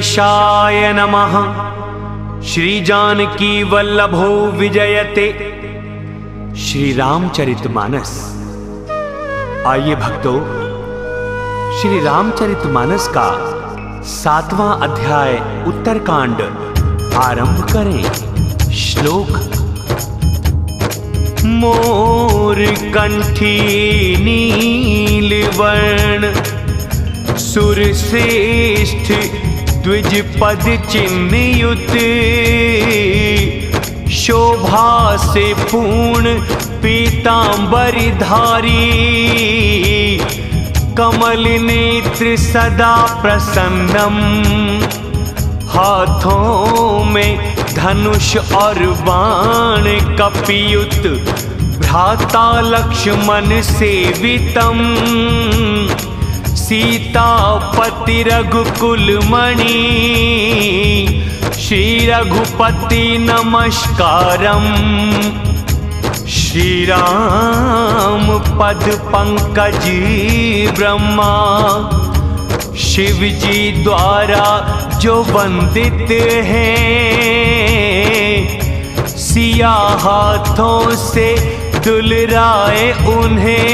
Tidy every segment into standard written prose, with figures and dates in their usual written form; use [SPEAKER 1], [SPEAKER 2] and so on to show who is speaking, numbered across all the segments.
[SPEAKER 1] गणेशाय नमः। श्री जानकी वल्लभो विजयते। श्री रामचरितमानस। आइए भक्तों, श्री रामचरितमानस का 7वां अध्याय उत्तरकांड आरंभ करें। श्लोक। मोर कंठी नीलवर्ण सुरश्रेष्ठ द्विज पद चिन्हयुत शोभा से पूर्ण पीतांबरधारी कमल नेत्र सदा प्रसन्नम हाथों में धनुष और बाण कपियुत भ्राता लक्ष्मण सेवितम सीतापति रघुकुल मणि श्री रघुपति नमस्कारम। श्री राम पद पंकज ब्रह्मा शिव जी द्वारा जो वंदित हैं सिया हाथों से दुलराए उन्हें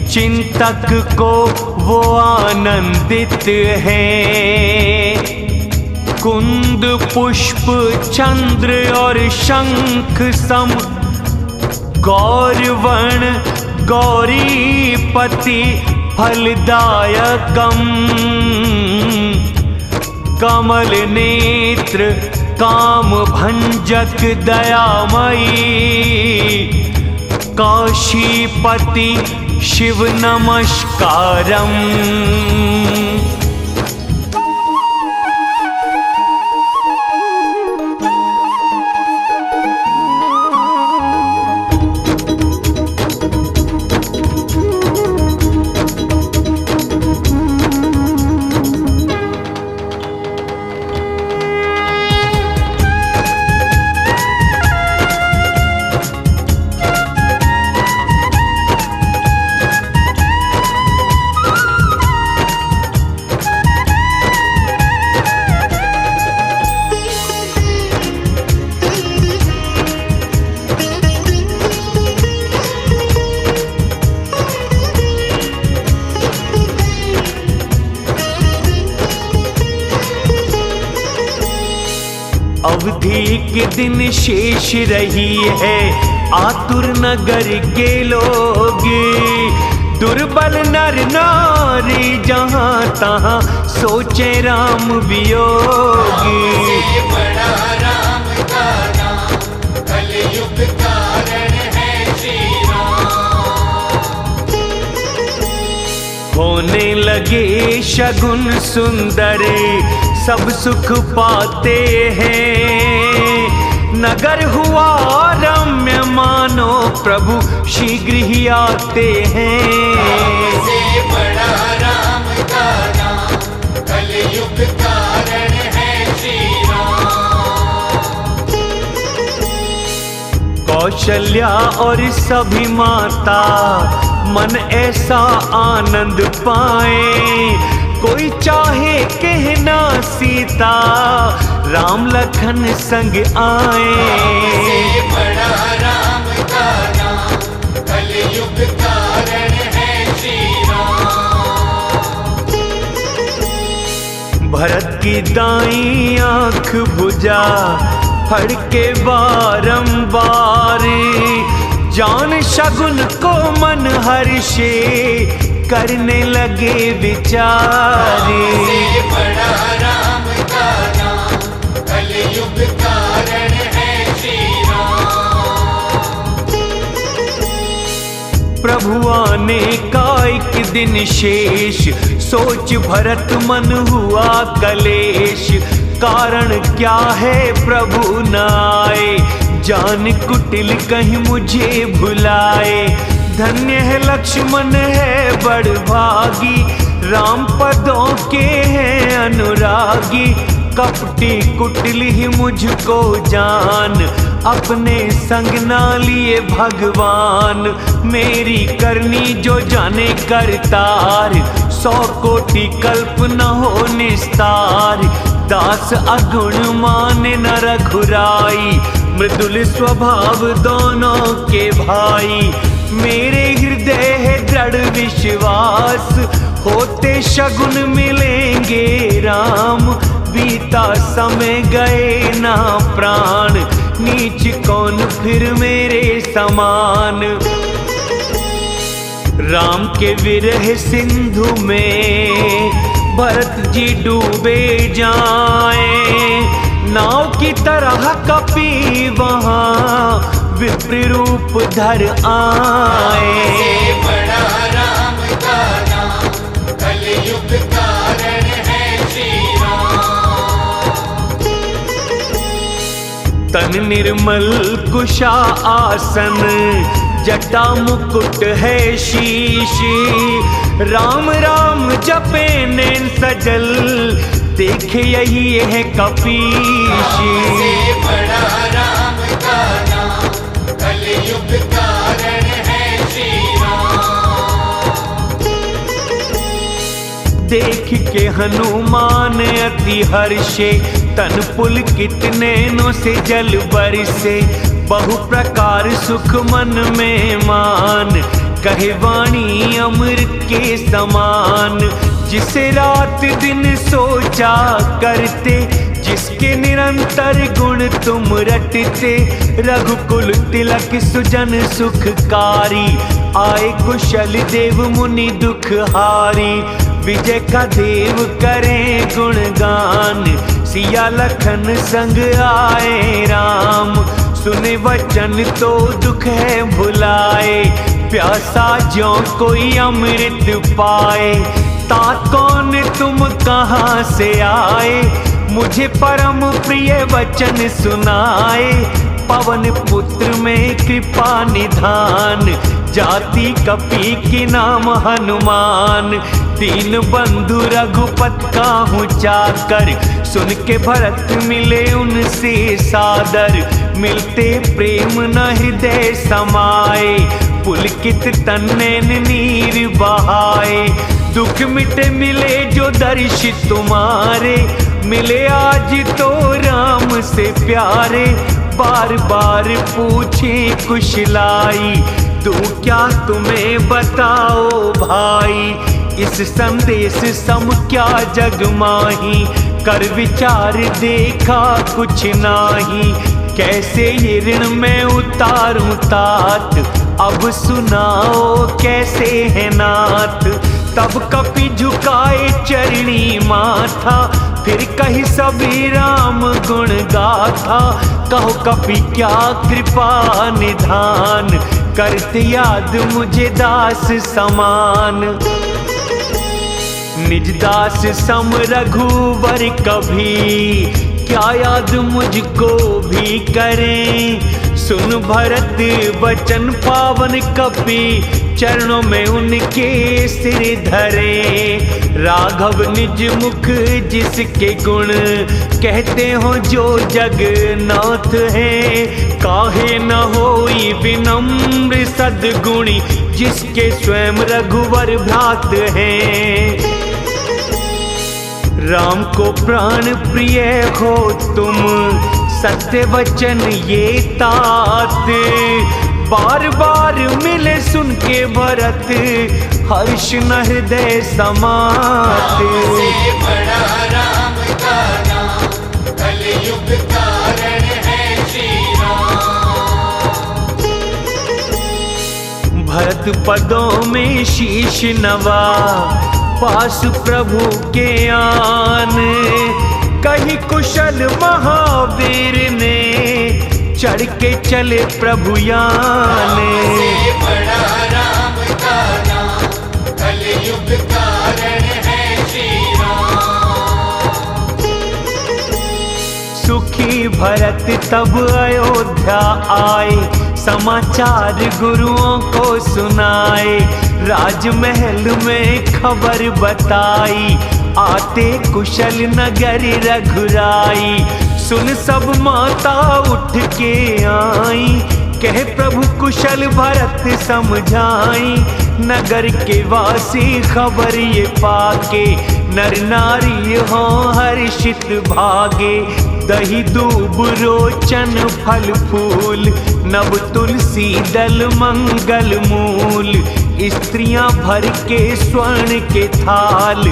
[SPEAKER 1] चिंतक को वो आनंदित हैं। कुंद पुष्प चंद्र और शंख सम गौरवर्ण गौरीपति फलदायकम कमल नेत्र काम भंजक दयामयी काशीपति शिव नमस्कारम। अवधि के दिन शेष रही है आतुर नगर के लोग दुर्बल नर नारी जहाँ तहाँ सोचे राम वियोग।
[SPEAKER 2] बड़ा राम का नाम कलयुग कारण है श्री राम।
[SPEAKER 1] होने लगे शगुन सुंदर सब सुख पाते हैं नगर हुआ रम्य मानो प्रभु शीघ्र ही आते हैं।
[SPEAKER 2] बड़ा राम का नाम कलयुग कारण है श्री राम।
[SPEAKER 1] कौशल्या और सभी माता मन ऐसा आनंद पाए कोई चाहे कहना सीता राम लखन संग आए।
[SPEAKER 2] बड़ा राम का नाम कलयुग कारण है श्री राम।
[SPEAKER 1] भरत की दाईं आंख भुजा फड़के बारंबार जान शगुन को मन हर्षे करने लगे विचारे।
[SPEAKER 2] बड़ा राम का नाम कलयुग कारण है श्री राम।
[SPEAKER 1] प्रभु आने का एक दिन शेष सोच भरत मन हुआ कलेश कारण क्या है प्रभु न आए जान कुटिल कहीं मुझे भुलाए। धन्य है लक्ष्मण है बड़भागी राम पदों के हैं अनुरागी कपटी कुटिल ही मुझको जान, अपने संग ना लिए भगवान। मेरी करनी जो जाने करतार, 100 कोटि कल्प न हो निस्तार। दास अगुण माने न रघुराई, मृदुल स्वभाव दोनों के भाई। मेरे हृदय है दृढ़ विश्वास, होते शगुन मिलेंगे राम। बीता समय गए ना प्राण, नीच कौन फिर मेरे समान। राम के विरह सिंधु में भरत जी डूबे जाएं, नाव की तरह कपी वहां विप्र रूप धर आए।
[SPEAKER 2] सबसे बड़ा राम का नाम, कलयुग कारण है श्री राम।
[SPEAKER 1] तन निर्मल कुशा आसन, जटा मुकुट है शीश। राम राम जपे नैन सजल, देखे यही है कपीश।
[SPEAKER 2] सबसे बड़ा राम का नाम, कलयुग कारण है श्री राम।
[SPEAKER 1] देख के हनुमान अति हर्षे, तन पुलकित नैनों से जल बरसे। बहु प्रकार सुख मन में मान, कहे वाणी अमृत के समान। जिसे रात दिन सोचा करते, जिसके निरंतर गुण तुम रटते। रघुकुल तिलक सुजन सुखकारी, आए कुशल देव मुनि दुखहारी। विजय का देव करें गुणगान, सिया लखन संग आए राम। सुने वचन तो दुख है भुलाए, प्यासा ज्यों कोई अमृत पाए। तात कौन तुम कहाँ से आए, मुझे परम प्रिय वचन सुनाए। पवन पुत्र में कृपा निधान, जाति कपि की नाम हनुमान। दीन बंधु रघुपत काहू चाकर, सुन के भरत मिले उनसे सादर। मिलते प्रेम न हृदय समाए, पुलकित तन्नैन नीर बहाए। दुख मिटे मिले जो दर्श तुम्हारे, मिले आज तो राम से प्यारे। बार बार पूछे कुशलाई, तू क्या तुम्हें बताओ भाई। इस संदेश सम क्या जग माही, कर विचार देखा कुछ नाही। कैसे ये ऋण मैं उतारूं तात, अब सुनाओ कैसे है नाथ। तब कपि झुकाए चरणी माथा, फिर कही सभी राम गुण गाथा। कहो कपि क्या कृपा निधान, करते याद मुझे दास समान। निज दास सम रघुवर कभी, क्या याद मुझको भी करें। सुन भरत वचन पावन कपि, चरणों में उनके सिर धरे। राघव निज मुख जिसके गुण, कहते हो जो जगन्नाथ है। काहे न होई विनम्र सद्गुणी, जिसके स्वयं रघुवर भ्रात हैं। राम को प्राण प्रिय हो तुम, सत्य वचन ये तात। बार बार मिले सुन के भरत, हर्ष न हृदय समात।
[SPEAKER 2] सबसे बड़ा राम का नाम, कलयुग कारण है श्री राम।
[SPEAKER 1] भरत पदों में शीश नवा, पास प्रभु के आन। कहीं कुशल महावीर ने, चढ़ के चले प्रभु यान।
[SPEAKER 2] सबसे बड़ा राम का नाम, कलयुग कारण है श्री राम।
[SPEAKER 1] सुखी भरत तब अयोध्या आए, समाचार गुरुओं को सुनाए। राजमहल में खबर बताई, आते कुशल नगर रघुराई। सुन सब माता उठ के आई, कह प्रभु कुशल भरत समझाई। नगर के वासी खबर ये पाके, नर नारी हो हर्षित भागे। दही दूब रोचन फल फूल, नव तुलसी दल मंगल मूल। स्त्रियां भर के स्वर्ण के थाल,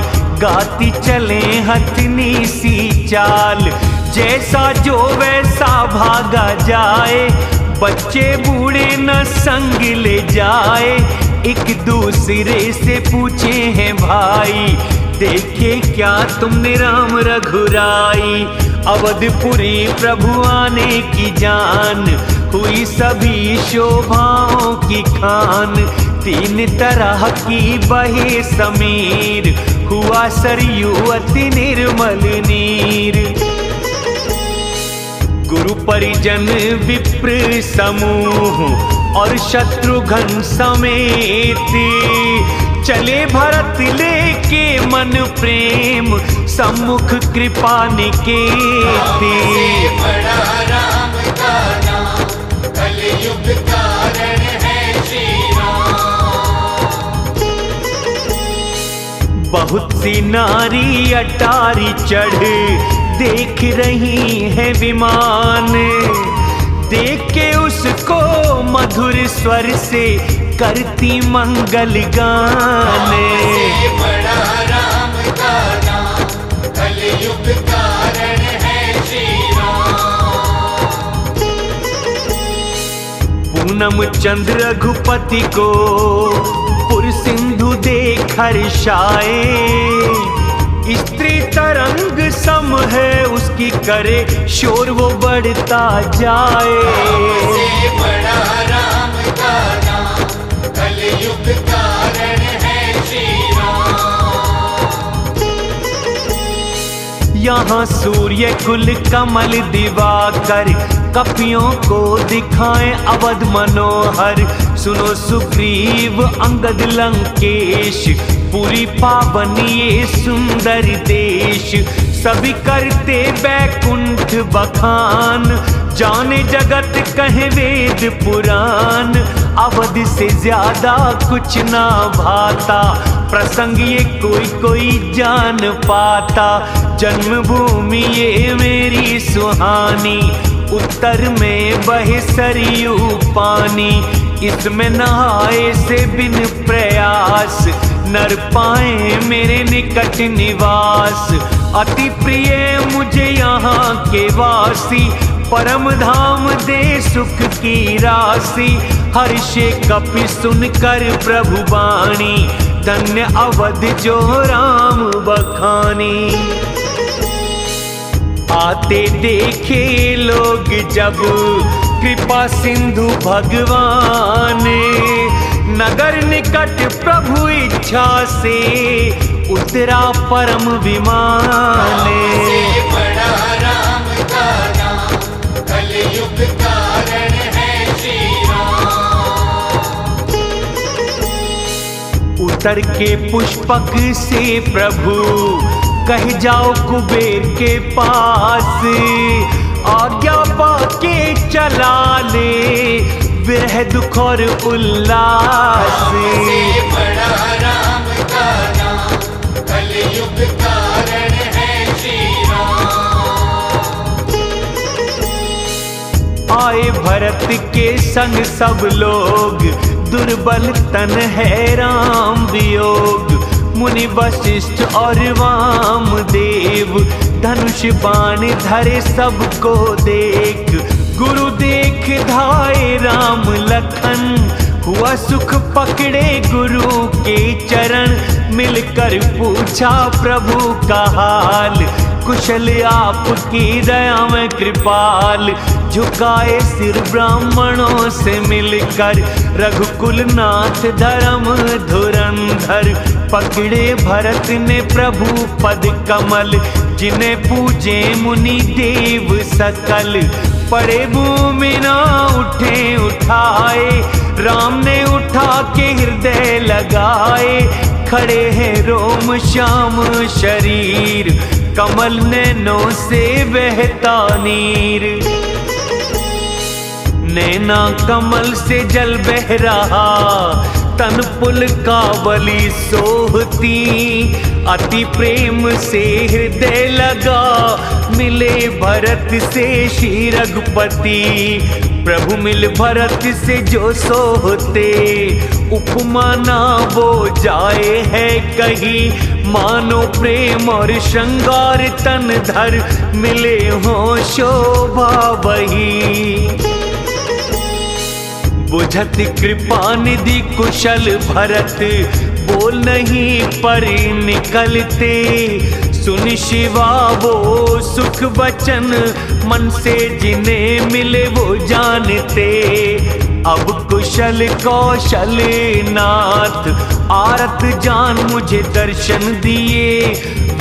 [SPEAKER 1] गाती चले हथनी सी चाल। जैसा जो वैसा भागा जाए, बच्चे बूढ़े न संग ले जाए। एक दूसरे से पूछे हैं भाई, देखे क्या तुमने राम रघुराई। अवधपुरी प्रभु आने की जान, हुई सभी शोभाओं की खान। तीन तरह की बहे समीर, हुआ सरयू अति निर्मल नीर। गुरु परिजन विप्र समूह, और शत्रुघ्न समेत। चले भरत लेके मन प्रेम, सम्मुख कृपा निकेती।
[SPEAKER 2] बड़ा राम का नाम, कलयुग कारण है श्री राम।
[SPEAKER 1] बहुत सी नारी अटारी चढ़, देख रही है विमान। देख के उसको मधुर स्वर से करती मंगल गान।
[SPEAKER 2] बड़ा राम का नाम, कलयुग कारण है श्री राम।
[SPEAKER 1] पूनम चंद्र रघुपति को पुर सिंधु देख हर्षाए। स्त्री तरंग सम है उसकी, करे शोर वो बढ़ता जाए।
[SPEAKER 2] बड़ा राम का नाम, कलयुग कारण है श्री राम।
[SPEAKER 1] यहाँ सूर्य कुल कमल दिवाकर, कपियों को दिखाएं अवध मनोहर। सुनो सुग्रीव अंगद लंकेश, पूरी पावन ये सुंदर देश। सभी करते बैकुंठ बखान, जाने जगत कहे वेद पुराण। अवध से ज्यादा कुछ ना भाता, प्रसंग ये कोई कोई जान पाता। जन्मभूमि ये मेरी सुहानी, उत्तर में बहे सरयू पानी। इसमें नहाए से बिन प्रयास, नर पाए मेरे निकट निवास। अति प्रिय मुझे यहाँ के वासी, परम धाम दे सुख की राशि। हर्षे कपि सुनकर प्रभु बाणी, धन्य अवध जो राम बखानी। आते देखे लोग जब कृपा सिंधु भगवान। नगर निकट प्रभु इच्छा से, उतरा परम विमान।
[SPEAKER 2] बड़ा राम का नाम, कलयुग कारण है श्री राम।
[SPEAKER 1] उतर के पुष्पक से प्रभु, कह जाओ कुबेर के पास। आज्ञा पाके चला ले, विरह दुख और उल्लास।
[SPEAKER 2] बड़ा राम का नाम, कलयुग कारण है श्री राम।
[SPEAKER 1] आए भरत के संग सब लोग, दुर्बल तन है राम वियोग। मुनि वशिष्ठ और वामदेव, धनुष बाण धरे सबको देख। गुरु देख धाये राम लखन, हुआ सुख पकड़े गुरु के चरण। मिलकर पूछा प्रभु का हाल, कुशल आपकी दया में कृपाल। झुकाए सिर ब्राह्मणों से मिलकर, रघुकुल नाथ धर्म धुरंधर। पकड़े भरत ने प्रभु पद कमल, जिन्हें पूजे मुनि देव सकल। पड़े भूमि ना उठे उठाए, राम ने उठा के हृदय लगाए। खड़े हैं रोम श्याम शरीर, कमल नैनों से बहता नीर। नैना कमल से जल बह रहा, तन पुल कावली सोहती, अति प्रेम से हृदय लगा, मिले भरत से श्री रघुपति। प्रभु मिल भरत से जो सोहते, उपमा ना वो जाए है कहीं, मानो प्रेम और श्रृंगार तन धर, मिले हो शोभा वही। बुझत कृपा निधि कुशल भरत, बोल नहीं पर निकलते, सुन शिवा वो सुख वचन, मन से जिन्हें मिले वो जानते। अब कुशल कौशल नाथ, आरत जान मुझे दर्शन दिए,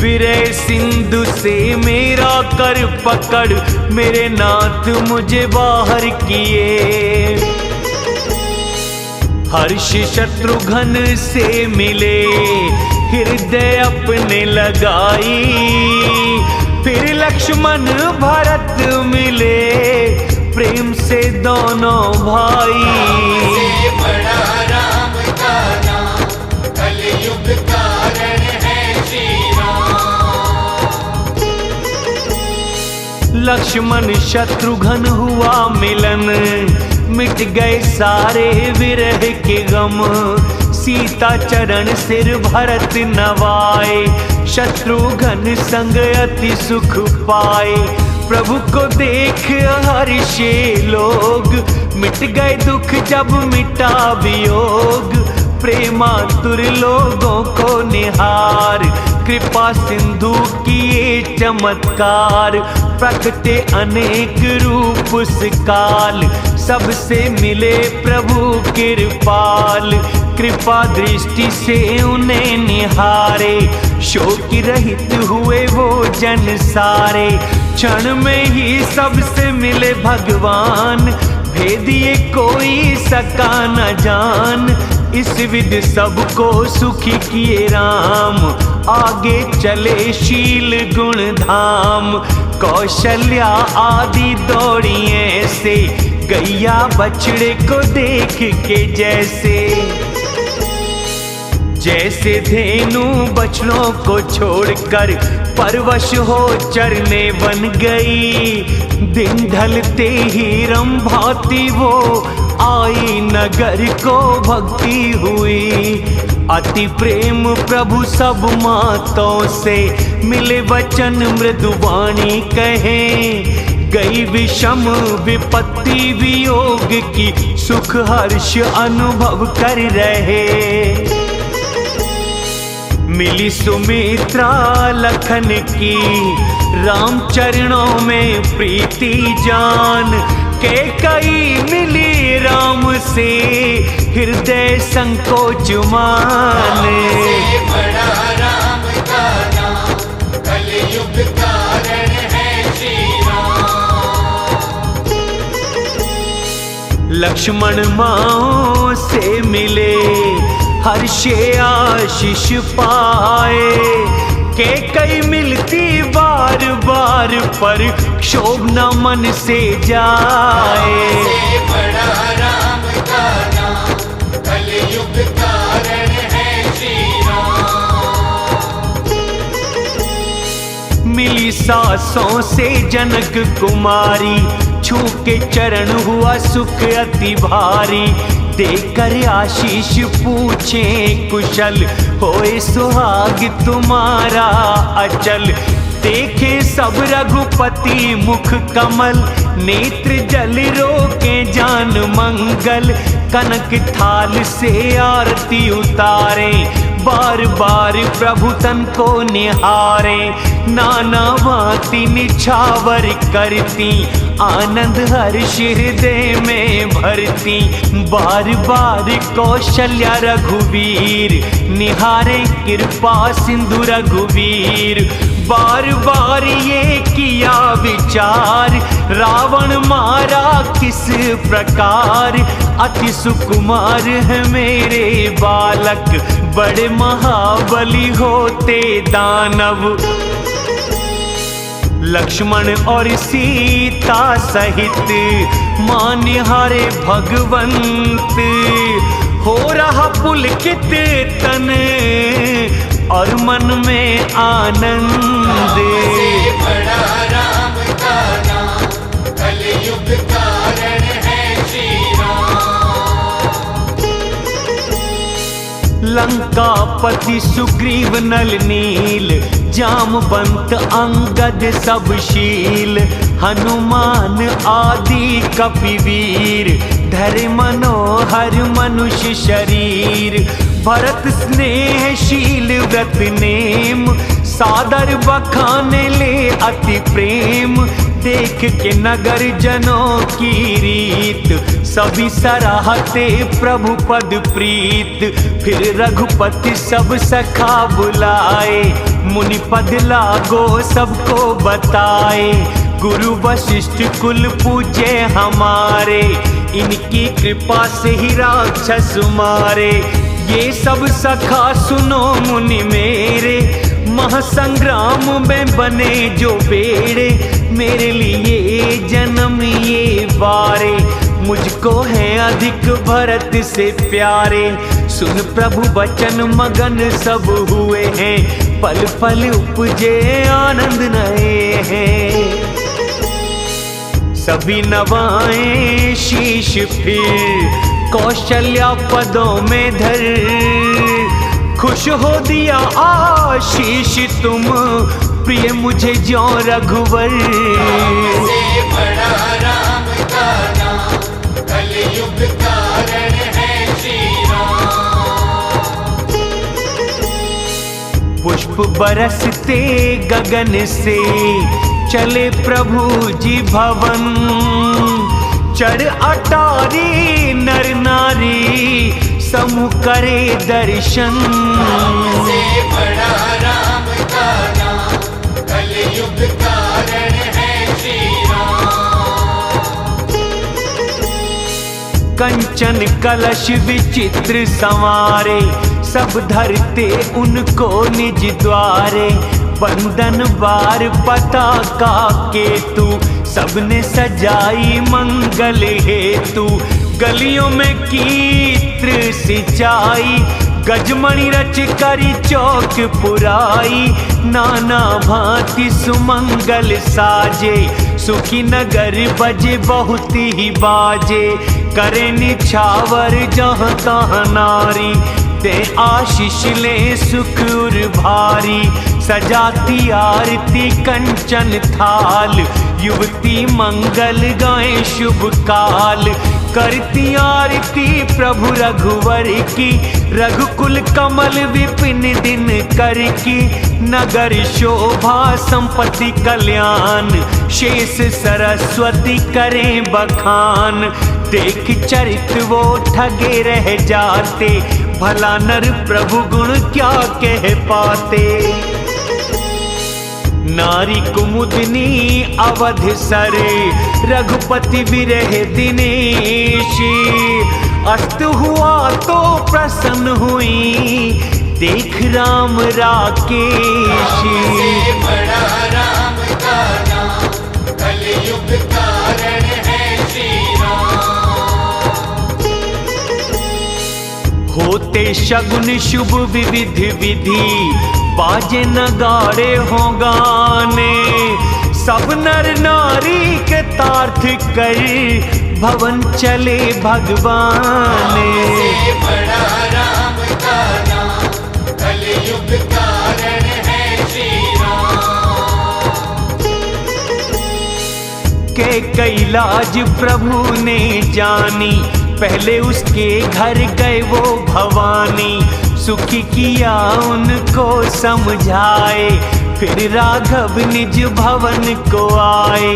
[SPEAKER 1] विरह सिंधु से मेरा कर पकड़, मेरे नाथ मुझे बाहर किए। हर्ष शत्रुघ्न से मिले, हृदय अपने लगाई, फिर लक्ष्मण भरत मिले, प्रेम से दोनों भाई।
[SPEAKER 2] से बड़ा राम का नाम, कलयुग कारण है श्री राम।
[SPEAKER 1] लक्ष्मण शत्रुघ्न हुआ मिलन, मिट गए सारे विरह के गम, सीता चरण सिर भरत नवाए, शत्रुघ्न संग अति सुख पाए। प्रभु को देख हर्षे लोग, मिट गए दुख जब मिटा वियोग, प्रेमातुर लोगों को निहार, कृपा सिंधु किए चमत्कार। प्रकटे अनेक रूप उस काल, सबसे मिले प्रभु कृपाल, कृपा दृष्टि से उन्हें निहारे, शोक रहित हुए वो जन सारे। क्षण में ही सबसे मिले भगवान, भेदिए कोई सका न जान, इस विधि सबको सुखी किए राम, आगे चले शील गुण धाम। कौशल्या आदि दौड़िए से, गैया बछड़े को देख के जैसे, जैसे धेनु बछड़ों को छोड़कर परवश हो चरने बन गई। दिन ढलते ही रंभाती वो आई, नगर को भक्ति हुई। अति प्रेम प्रभु सब मातों से, मिले वचन मृदुवाणी कहें। गई विषम विपत्ति वियोग की, सुख हर्ष अनुभव कर रहे। मिली सुमित्रा लखन की, राम चरणों में प्रीति जान, कैकेयी मिली राम से, हृदय संकोच मान।
[SPEAKER 2] से बड़ा राम का नाम, कलयुग कारण है श्री राम।
[SPEAKER 1] लक्ष्मण माओ से मिले, हर्षे आशीष पाए, कैकेयी मिलती बार बार पर, क्षोभ न मन से जाए।
[SPEAKER 2] से बड़ा राम का नाम, कलयुग कारण है श्री राम।
[SPEAKER 1] मिली सासों से जनक कुमारी, छू के चरण हुआ सुख अति भारी। देकर आशीष पूछे कुशल, होए सुहाग तुम्हारा अचल। देखे सब रघुपति मुख कमल, नेत्र जल रोके जान मंगल। कनक थाल से आरती उतारे, बार बार प्रभु तन को निहारे। नाना भांति निछावर करती, आनंद हर्ष हृदय में भरती। बार बार कौशल्या रघुवीर, निहारे कृपा सिंधु रघुवीर। बार बार ये किया विचार, रावण मारा किस प्रकार। अति सुकुमार है मेरे बालक, बड़े महाबली होते दानव। लक्ष्मण और सीता सहित मान्यहारे भगवंत, हो रहा पुलकित तन और मन में आनंद।
[SPEAKER 2] से बड़ा राम का नाम, कलयुग कारण है श्री राम।
[SPEAKER 1] लंकापति सुग्रीव नल नील, जामवंत अंगद सब शील। हनुमान आदि कपिवीर, धरे मनोहर मनुष्य शरीर। भरत स्नेहशील व्रत नेम, सादर बखाने ले अति प्रेम। देख के नगर जनों की रीत, सभी सराहते प्रभु पद प्रीत। फिर रघुपति सब सखा बुलाए, मुनि पद लागो सबको बताए। गुरु वशिष्ठ कुल पूजे हमारे, इनकी कृपा से ही राक्षस मारे। ये सब सखा सुनो मुनि मेरे, महासंग्राम में बने जो बेड़े। मेरे लिए जन्म ये वारे, मुझको है अधिक भरत से प्यारे। सुन प्रभु वचन मगन सब हुए हैं, पल पल उपजे आनंद नए हैं। सभी नवाएं शीश फिर, कौशल्या पदों में धर। खुश हो दिया आशीष तुम, प्रिय मुझे ज्यों रघुवर।
[SPEAKER 2] से बड़ा राम का नाम, कलयुग कारण है श्री राम।
[SPEAKER 1] पुष्प बरसते गगन से, चले प्रभु जी भवन। चढ़ अटारी नर नारी, समूह करे दर्शन।
[SPEAKER 2] से बड़ा राम का नाम, कलयुग कारण है श्री राम।
[SPEAKER 1] कंचन कलश विचित्र संवारे, सब धरते उनको निज द्वारे। बंदन बार पताका केतु, सबने सजाई मंगल हेतु। गलियों में कीत्र सिंचाई, गजमणि रच करी चौक पुराई। नाना भांति सुमंगल साजे, सुखी नगर बजे बहुत ही बाजे। करे निछावर जहाँ तहाँ नारी, ते आशीष ले सुख उर भारी। सजाती आरती कंचन थाल, युवती मंगल गाए शुभ काल। करती आरती प्रभु रघुवर की, रघुकुल कमल विपिन दिन कर की। नगर शोभा संपत्ति कल्याण, शेष सरस्वती करें बखान। देख चरित वो ठगे रह जाते, भला नर प्रभु गुण क्या कह पाते। नारी कुमुदनी अवध सर, रघुपति विरह दिनेश। अस्त हुआ तो प्रसन्न हुई, देख राम राकेश।
[SPEAKER 2] से बड़ा राम का नाम, कलयुग कारण है श्री राम।
[SPEAKER 1] होते शगुन शुभ विविध विधि, बाजे नगाड़े हो गाने। सब नर नारी के तार्थ कर, भवन चले भगवान।
[SPEAKER 2] से बड़ा राम का नाम, कलयुग कारण है श्री राम।
[SPEAKER 1] के कैलाज प्रभु ने जानी, पहले उसके घर गए वो भवानी। सुखी किया उनको समझाए, फिर राघव निज भवन को आए।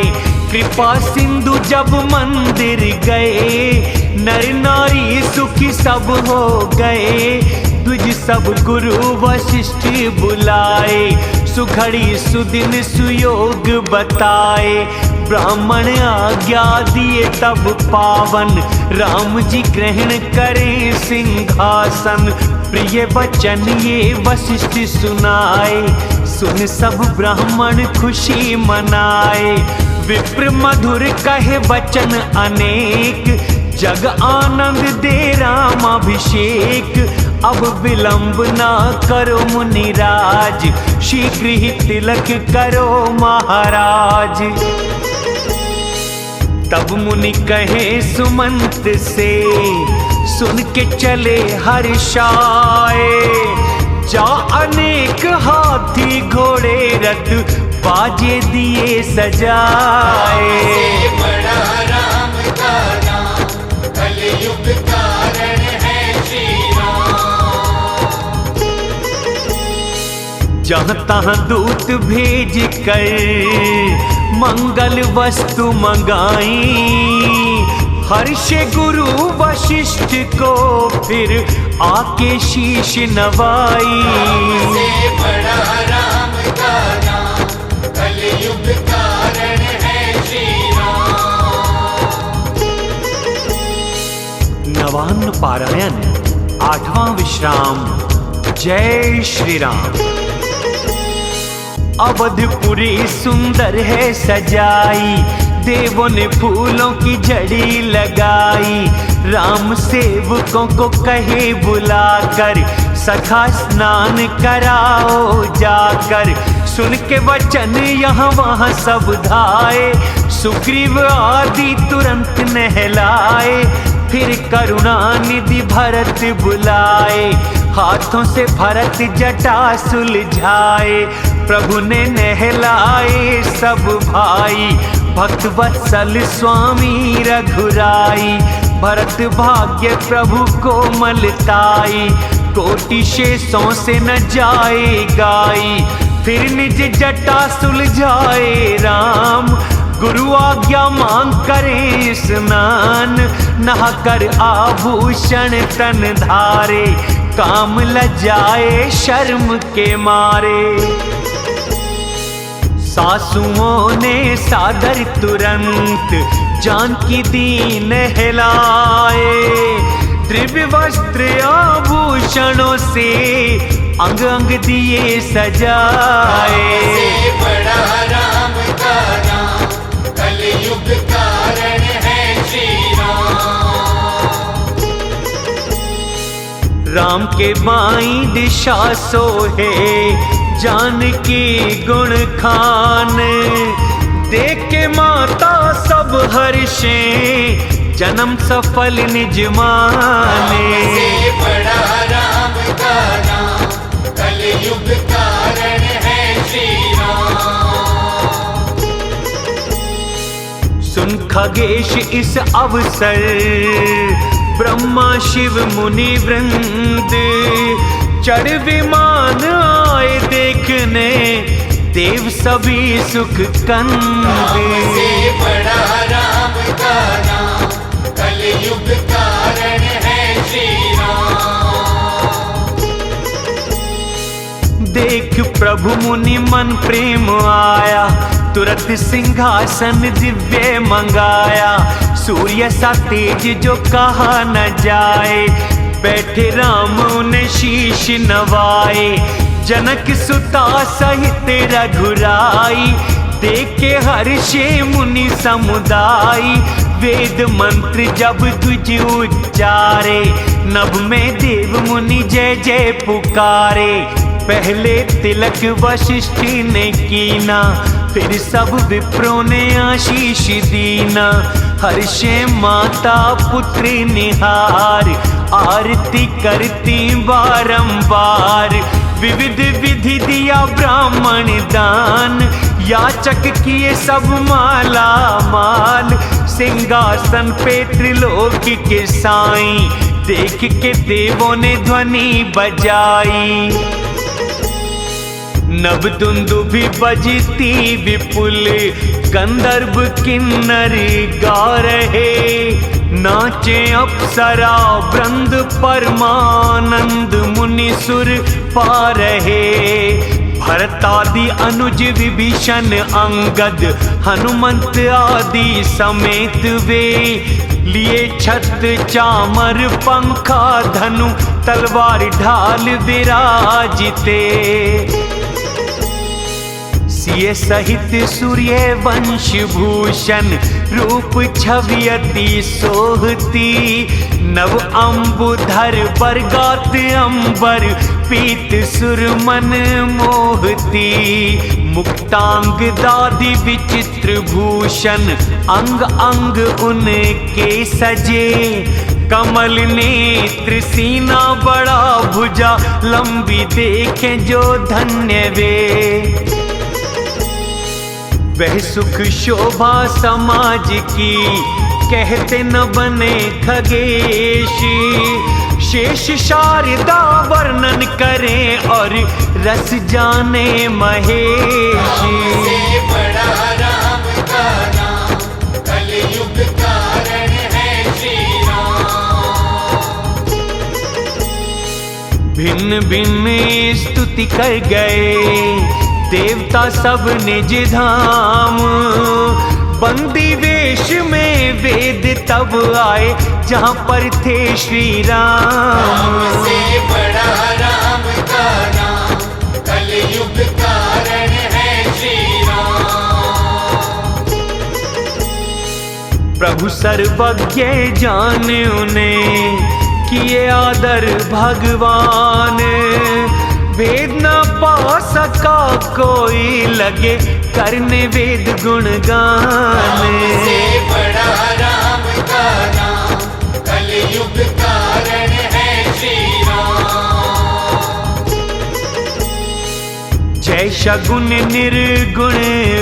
[SPEAKER 1] कृपा सिंधु जब मंदिर गए, नर नारी सुखी सब हो गए। द्विज सब गुरु वशिष्ठ बुलाए, सुघड़ी सुदिन सुयोग बताए। ब्राह्मण आज्ञा दिए तब पावन, राम जी ग्रहण करें सिंहासन। प्रिय वचन ये वशिष्ठ सुनाए, सुन सब ब्राह्मण खुशी मनाए। विप्र मधुर कहे वचन अनेक, जग आनंद दे रामाभिषेक। अब विलंब ना करो मुनिराज, शीघ्र ही तिलक करो महाराज। तब मुनि कहे सुमंत से, सुन के चले हर्षाए। जा अनेक हाथी घोड़े रथ, बाजे दिए सजाए।
[SPEAKER 2] बड़ा राम का नाम, कलयुग कारण है श्री राम।
[SPEAKER 1] जहाँ तहाँ दूत भेज कर मंगल वस्तु मंगाई। हर्ष गुरु वशिष्ठ को फिर आके शीश नवाई।
[SPEAKER 2] बड़ा राम का नाम, कलयुग कारण है श्री राम।
[SPEAKER 1] नवान्न पारायण, 8वां विश्राम। जय श्री राम। अवधपुरी सुंदर है सजाई, देवों ने फूलों की झड़ी लगाई। राम सेवकों को कहे बुलाकर, सखा स्नान कराओ जाकर। सुन के वचन यहाँ वहाँ सब धाए, सुग्रीव आदि तुरंत नहलाए। फिर करुणा निधि भरत बुलाए, हाथों से भरत जटा सुलझाए। प्रभु ने नहलाए सब भाई, भक्त वत्सल स्वामी रघुराई। भरत भाग्य प्रभु को मलताई, कोटि शेषों से न जाए गाई। फिर निज जटा सुलझाए राम, गुरु आज्ञा मांग करें स्नान। नहा कर आभूषण तन धारे, काम लजाए शर्म के मारे। सासुओं ने सादर तुरंत, जानकी दीन नहलाए। दिव्य वस्त्र आभूषणों से अंग अंग दिए सजाए।
[SPEAKER 2] बड़ा राम का नाम, कलयुग कारण है श्री राम।
[SPEAKER 1] राम के बाईं दिशा सोहे, जानकी गुण खान। देख के माता सब हर्षे, जन्म सफल निज माने।
[SPEAKER 2] बड़ा राम का नाम, कलयुग कारण है श्री राम।
[SPEAKER 1] सुन खगेश इस अवसर, ब्रह्मा शिव मुनि वृंद। चढ़ विमान आए देखने, देव सभी सुख कंद।
[SPEAKER 2] बड़ा राम का नाम, कलयुग कारण है श्री राम।
[SPEAKER 1] देख प्रभु मुनि मन प्रेम आया, तुरंत सिंहासन दिव्य मंगाया। सूर्य सा तेज जो कहा न जाए, बैठे राम उन्हें शीश नवाए। जनक सुता सहित रघुराई, देखे हर्षे मुनि समुदाय। वेद मंत्र जब तुझ उच्चारे, नभ में देव मुनि जय जय पुकारे। पहले तिलक वशिष्ठ ने कीना, फिर सब विप्रों ने आशीष दीना। हर्षे माता पुत्री निहार, आरती करती बारंबार। विविध विधि दिया ब्राह्मण दान, याचक किए सब माला माल। सिंहासन पे त्रिलोक के साईं, देख के देवों ने ध्वनि बजाई। नभ दुंदुभि बजती विपुल, गंधर्व किन्नर गा रहे। नाचे अप्सरा वृंद परमानंद, मुनि सुर पा रहे। भरतादि अनुज विभीषण अंगद हनुमंत आदि समेत वे लिए छत्र चामर पंखा धनु तलवार ढाल विराजिते। सिय सहित सूर्य वंश भूषण रूप छवि अति सोहती। नव अम्बुधर बरगात अंबर पीत सुरमन मोहती। मुक्तांग दादि विचित्र भूषण अंग अंग उनके सजे। कमल नेत्र सीना बड़ा भुजा लंबी देखें जो धन्य वे। वह सुख शोभा समाज की कहते न बने खगेश। शेष शारदा वर्णन करें और रस जाने महेश।
[SPEAKER 2] से बड़ा राम का नाम कलयुग कारण है श्री राम।
[SPEAKER 1] भिन्न भिन्न स्तुति कर गए देवता सब निज धाम। बंदी वेश में वेद तब आए जहाँ पर थे श्री राम।
[SPEAKER 2] से बड़ा राम का नाम कलयुग कारण है श्री राम।
[SPEAKER 1] प्रभु सर्वज्ञ जाने उन्हें किए आदर भगवान। वेद न पा सका कोई लगे करने वेद गुणगान।
[SPEAKER 2] से बड़ा राम का नाम कलयुग कारण है श्री राम।
[SPEAKER 1] जय शगुन निर्गुण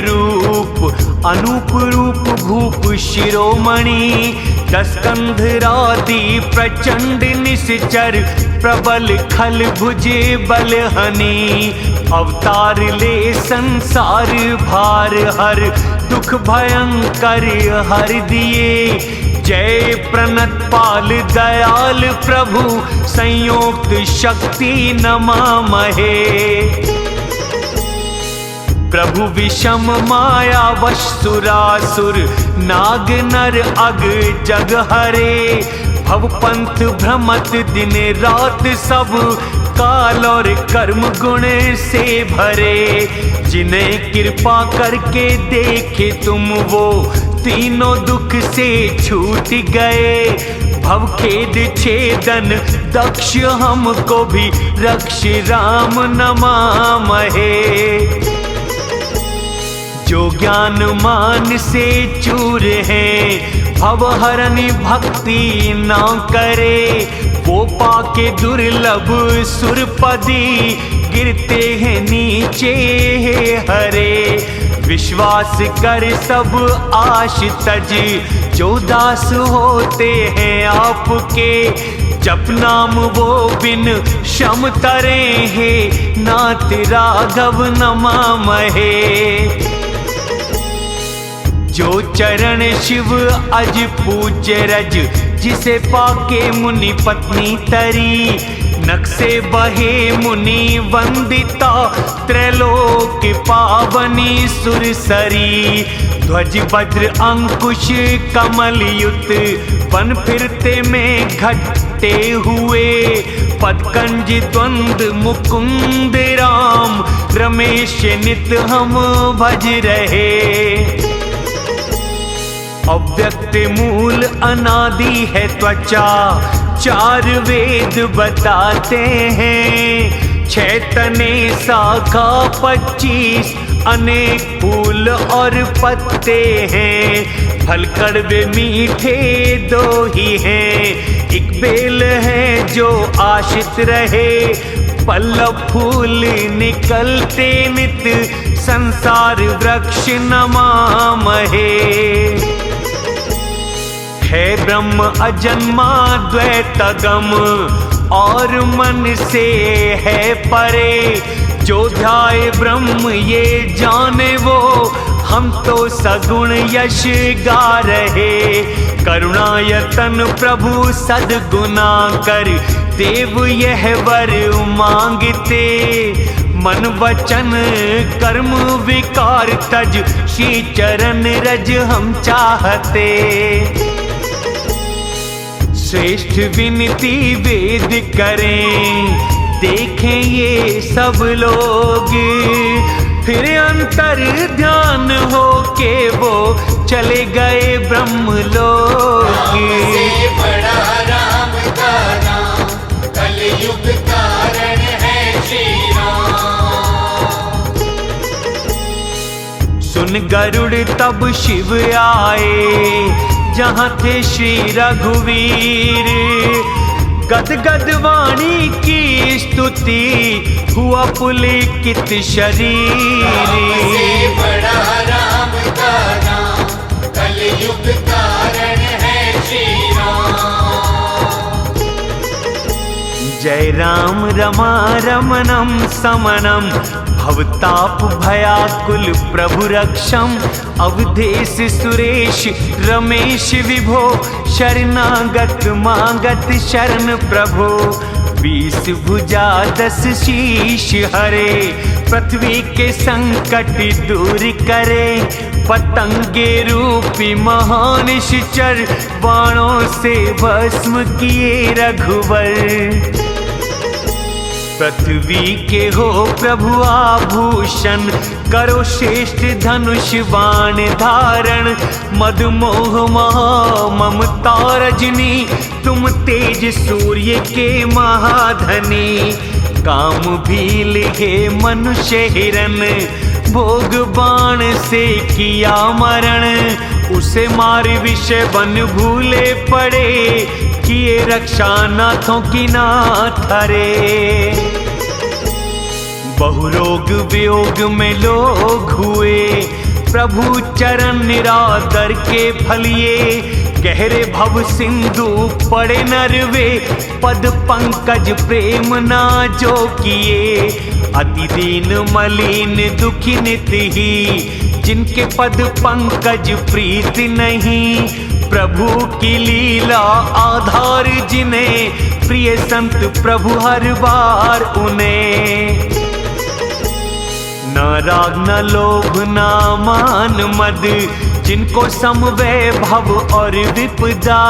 [SPEAKER 1] रूप अनूप रूप भूप शिरोमणि। दस्कंधरादि प्रचंड निश्चर प्रबल खल भुज बलहनी। अवतार ले संसार भार हर दुख भयंकर हर दिए। जय प्रणत पाल दयाल प्रभु संयुक्त शक्ति नमामहे। प्रभु विषम माया वश सुरासुर नाग नर अग जग हरे। भव पंथ भ्रमत दिन रात सब काल और कर्म गुण से भरे। जिन्हें कृपा करके देखे तुम वो तीनों दुख से छूट गए। भव खेद छेदन दक्ष हमको भी रक्ष राम नमामहे। जो ज्ञान मान से चूर हैं भवहरनि भक्ति ना करे। वो पाके दुर्लभ सुरपदी गिरते हैं नीचे हरे। विश्वास कर सब आश तज जो दास होते हैं आपके। जप नाम वो बिन शम तरे हैं नाथ राघव नमामहे। जो चरण शिव अज पूज्य रज जिसे पाके मुनि पत्नी तरी। नक्शे बहे मुनि वंदिता त्रैलोक पावनी सुरसरी। ध्वज वज्र अंकुश कमल युत वन फिरते में घटते हुए। पदकंज द्वंद मुकुंद राम रमेश नित हम भज रहे। अव्यक्त मूल अनादि है त्वचा चार वेद बताते हैं। चैतने शाखा 25 अनेक फूल और पत्ते हैं। फल कड़वे मीठे दो ही हैं। एक बेल है जो आशित रहे। पल्लव फूल निकलते नित संसार वृक्ष नमामहे। है ब्रह्म अजन्मा द्वैतगम और मन से है परे। जो ध्याए ब्रह्म ये जाने वो हम तो सगुण यश गा रहे। करुणायतन प्रभु सद्गुना कर देव यह वर मांगते। मन वचन कर्म विकार तज, श्री चरण रज हम चाहते। श्रेष्ठ विनती वेद करें, देखें ये सब लोग, फिर अंतर ध्यान हो के वो चले गए ब्रह्मलोक।
[SPEAKER 2] से बड़ा राम का नाम, कलयुग कारण है श्री राम।
[SPEAKER 1] सुन गरुड़ तब शिव आए, जहाँ थे श्री रघुवीर। गद गद वाणी की स्तुति, हुआ पुलकित शरीर।
[SPEAKER 2] से बड़ा राम का नाम, कलयुग कारण है श्री राम।
[SPEAKER 1] जय राम रमा रमणम समनम, भवताप भयाकुल प्रभु रक्षम। अवधेश सुरेश रमेश विभो, शरणागत मागत शरण प्रभो। 20 भुजा 10 शीश हरे, पृथ्वी के संकट दूर करे। पतंगे रूपी महान निश्चर, बाणों से भस्म किए रघुवर। पृथ्वी के हो प्रभु आभूषण, करो श्रेष्ठ धनुष बाण धारण। मदमोह महा ममता रजनी, तुम तेज सूर्य के महाधनी। काम भी लिखे मनुष्य हिरन, भोग बाण से किया मरण। उसे मार विषय बन भूले पड़े, किए रक्षा नाथों की नाथ हरे। बहुरोग वियोग में लोग हुए, प्रभु चरण निरादर के फलिए। गहरे भव सिंधु पड़े नरवे, पद पंकज प्रेम ना जो किए। अति दीन मलिन दुखी नित ही, जिनके पद पंकज प्रीत नहीं। प्रभु की लीला आधार जिन्हें, प्रिय संत प्रभु हर बार उन्हें। न राग न लोभ न मान मद, जिनको समवैभव और विपदा।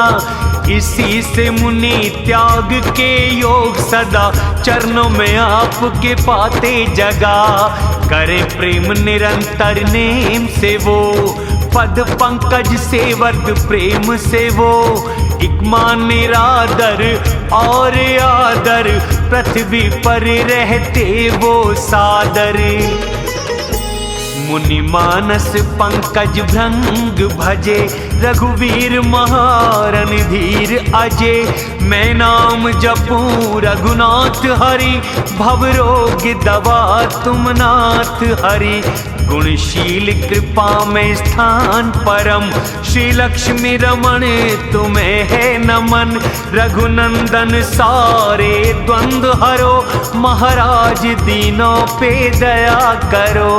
[SPEAKER 1] इसी से मुनि त्याग के योग सदा, चरणों में आपके पाते जगा। करे प्रेम निरंतर नेम से वो, पद पंकज सेवक प्रेम से वो। एक मान निरादर और आदर, पृथ्वी पर रहते वो सादर। मुनि मानस पंकज भृंग भजे, रघुवीर महारन धीर अजय। मैं नाम जपूं रघुनाथ हरि, भवरोग दवा तुम नाथ हरि। गुणशील कृपा में स्थान परम, श्री लक्ष्मी रमण तुम्हें है नमन। रघुनंदन सारे द्वंद्व हरो, महाराज दीनों पे दया करो।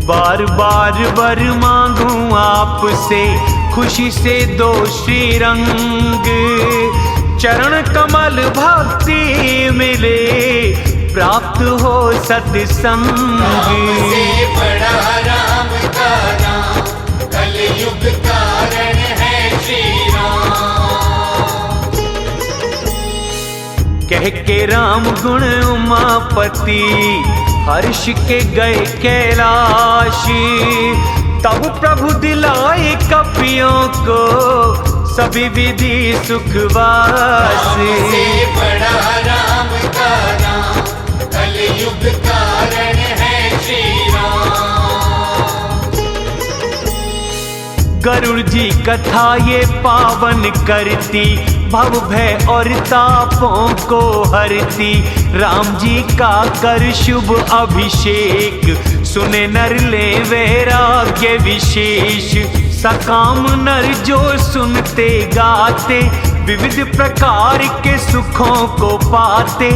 [SPEAKER 1] बार बार वर मांगूं आपसे, खुशी से दो श्रीरंग। चरण कमल भक्ति मिले, प्राप्त हो सत्संग।
[SPEAKER 2] से बड़ा राम का नाम, कलयुग कारण है श्री राम।
[SPEAKER 1] कह के राम गुण उमापति, हर्ष के गए कैलाश। तब प्रभु दिलाए कपियों को, सभी विधि सुखवास।
[SPEAKER 2] से बड़ा राम का नाम, कलयुग कारण है श्री राम।
[SPEAKER 1] गरुड़ जी कथा ये पावन करती, भव भय और तापों को हरती। राम जी का कर शुभ अभिषेक, सुने नर ले वैराग्य विशेष। सकाम नर जो सुनते गाते, विविध प्रकार के सुखों को पाते।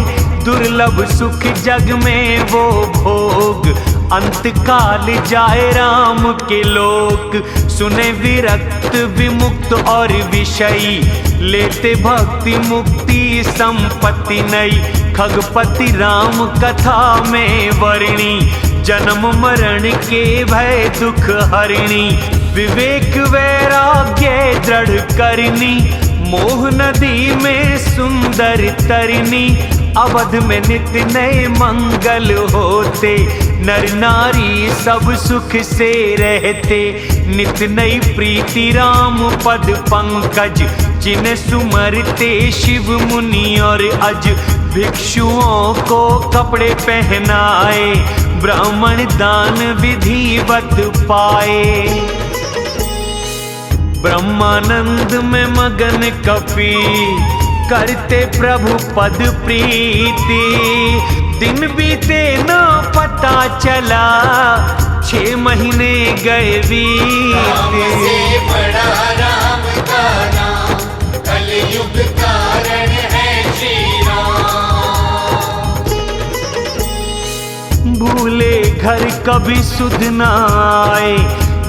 [SPEAKER 1] दुर्लभ सुख जग में वो भोग, अंत काल जाए राम के लोक। सुने विरक्त विमुक्त और विषयी, लेते भक्ति मुक्ति संपत्ति नई। खगपति राम कथा में वर्णी, जन्म मरण के भय दुख हरिणी। विवेक वैराग्य दृढ़ करनी, मोह नदी में सुंदर तरिणी। अवध में नित्य नए मंगल होते, नर नारी सब सुख से रहते। नित्य नई प्रीति राम पद पंकज, जिन्हें सुमरते शिव मुनि और अज। भिक्षुओं को कपड़े पहनाए, ब्राह्मण दान विधिवत पाए। ब्रह्मानंद में मगन कपि, करते प्रभु पद प्रीति। दिन बीते न पता चला, 6 महीने गए बीते।
[SPEAKER 2] से बड़ा राम का नाम, कलयुग कारण है श्री राम।
[SPEAKER 1] भूले घर कभी सुध न आए,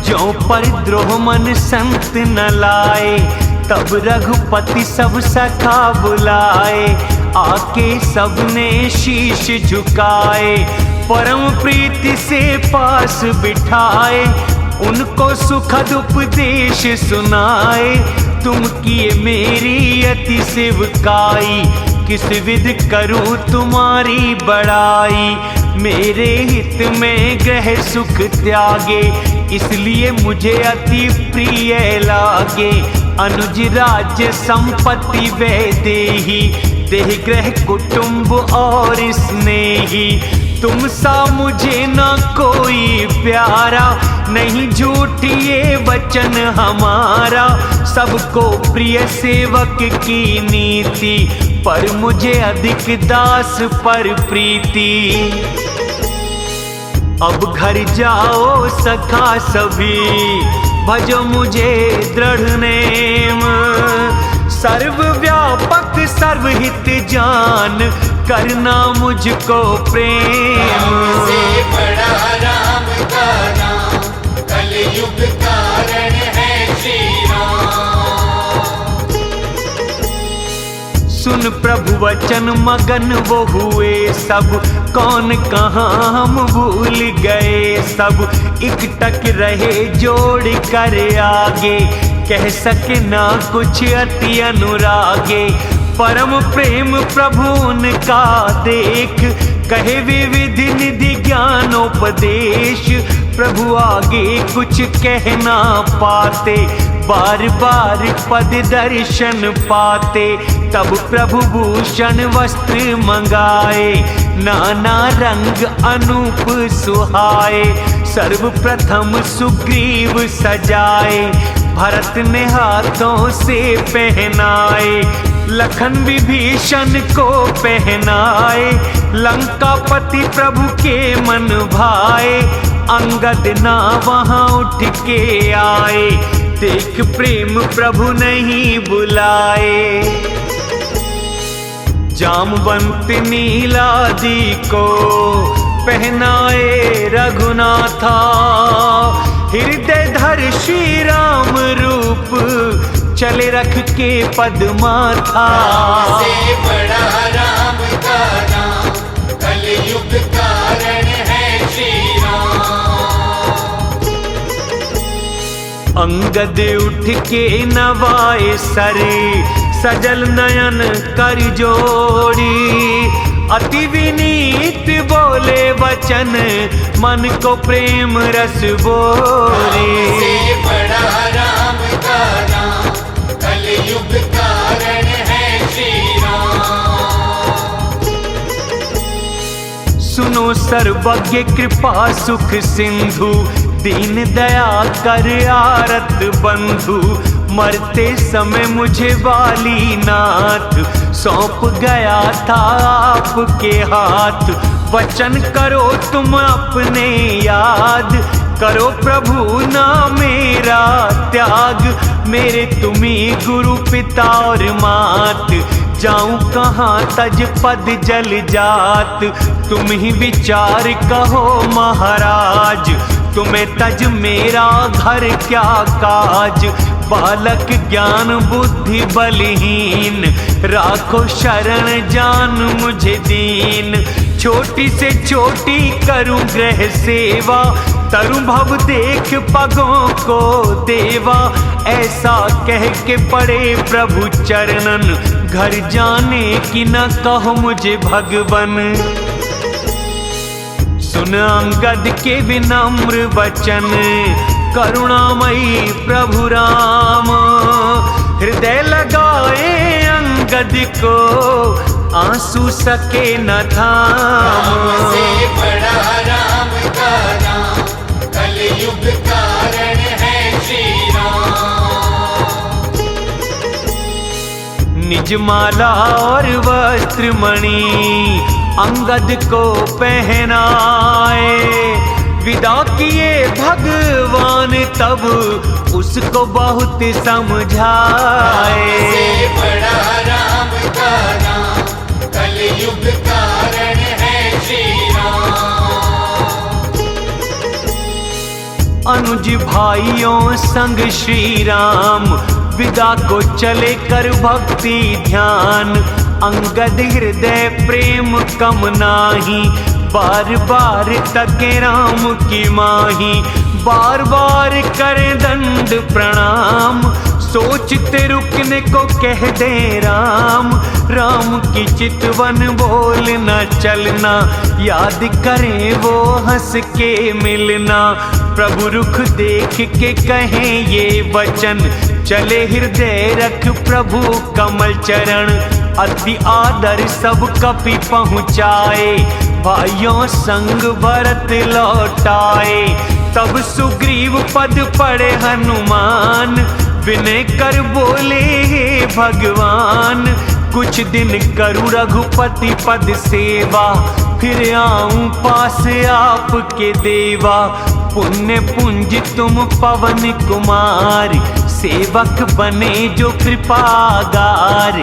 [SPEAKER 1] जो पर द्रोह मन संत न लाए। तब रघुपति सब सखा बुलाए, आके सबने शीश झुकाए। परम प्रीति से पास बिठाए, उनको सुखद उपदेश सुनाए। तुम किए मेरी अति सेवकाई, किस विध करूं तुम्हारी बड़ाई। मेरे हित में ग्रह सुख त्यागे, इसलिए मुझे अति प्रिय लागे। अनुज राज्य संपत्ति वैदेही, देह ग्रह कुटुंब और स्नेही। तुम सा मुझे न कोई प्यारा, नहीं झूठी ये वचन हमारा। सबको प्रिय सेवक की नीति, पर मुझे अधिक दास पर प्रीति। अब घर जाओ सखा सभी, भजो मुझे दृढ़ नेम। सर्वव्यापक सर्वहित जान, करना मुझको प्रेम।
[SPEAKER 2] से बड़ा राम का नाम, कलयुग कारण है श्री राम।
[SPEAKER 1] सुन प्रभु वचन मगन वो हुए सब, कौन कहाँ हम भूल गए सब। इकटक रहे जोड़ कर आगे, कह सके ना कुछ अति अनुरागे। परम प्रेम प्रभु उनका देख, कहे विविध निधि ज्ञानोपदेश। प्रभु आगे कुछ कहना पाते, बार बार पद दर्शन पाते। तब प्रभु भूषण वस्त्र मंगाए, नाना रंग अनूप सुहाए। सर्वप्रथम सुग्रीव सजाए, भरत ने हाथों से पहनाए। लखन विभीषण को पहनाए, लंकापति प्रभु के मन भाए। अंगद ना वहां उठ के आए, देख प्रेम प्रभु नहीं बुलाए। जामवंत नीलादि को पहनाए रघुनाथा, हृदय धर श्री राम रूप, चले रख के पद्माथा।
[SPEAKER 2] से बड़ा राम का नाम, कलयुग कारण है श्री राम।
[SPEAKER 1] अंगद उठ के नवाए सर, सजल नयन कर जोड़ी। अति विनीत बोले वचन, मन को प्रेम रस बोरी।
[SPEAKER 2] से बड़ा राम का नाम, कलयुग कारण है श्री राम।
[SPEAKER 1] सुनो सर्वज्ञ कृपा सुख सिंधु, दीन दया कर आरत बंधु। मरते समय मुझे वाली नाथ, सौंप गया था आपके हाथ। वचन करो तुम अपने याद, करो प्रभु ना मेरा त्याग। मेरे तुम्ही गुरु पिता और मात, जाऊं कहाँ तज पद जल जात, तुम ही विचार कहो महाराज। तुम्हें तज मेरा घर क्या काज, बालक ज्ञान बुद्धि बलहीन, राखो शरण जान मुझे दीन। छोटी से छोटी करूं ग्रह सेवा, तरु भव देख पगों को देवा। ऐसा कह के पड़े प्रभु चरणन, घर जाने की न कहो मुझे भगवन। सुन अंगद के विनम्र वचन, करुणामयी प्रभु राम। हृदय लगाए अंगद को, आंसू सके न थाम।
[SPEAKER 2] राम से बड़ा राम का नाम, कलयुग कारण है श्री राम।
[SPEAKER 1] निज माला और वस्त्र मणि अंगद को पहनाए, विदा किए भगवान तब उसको बहुत समझाए।
[SPEAKER 2] राम से बड़ा राम का नाम, कलयुग कारण है श्री राम।
[SPEAKER 1] अनुज भाइयों संग श्री राम, विदा को चले कर भक्ति ध्यान। अंगद हृदय प्रेम कम नाही, बार बार तके राम की माही। बार बार करे दंड प्रणाम, सोचते रुकने को कह दे राम। राम की चितवन बोल न चलना, याद करें वो हंस के मिलना। प्रभु रुख देख के कहें ये वचन, चले हृदय रख प्रभु कमल चरण। अति आदर सब कपि पहुँचाए, भाइयों संग भरत लौटाए। तब सुग्रीव पद पड़े हनुमान, विनय कर बोले हे भगवान। कुछ दिन करूँ रघुपति पद सेवा, फिर आऊं पास आपके देवा। पुण्य पुंज तुम पवन कुमार, सेवक बने जो कृपागार।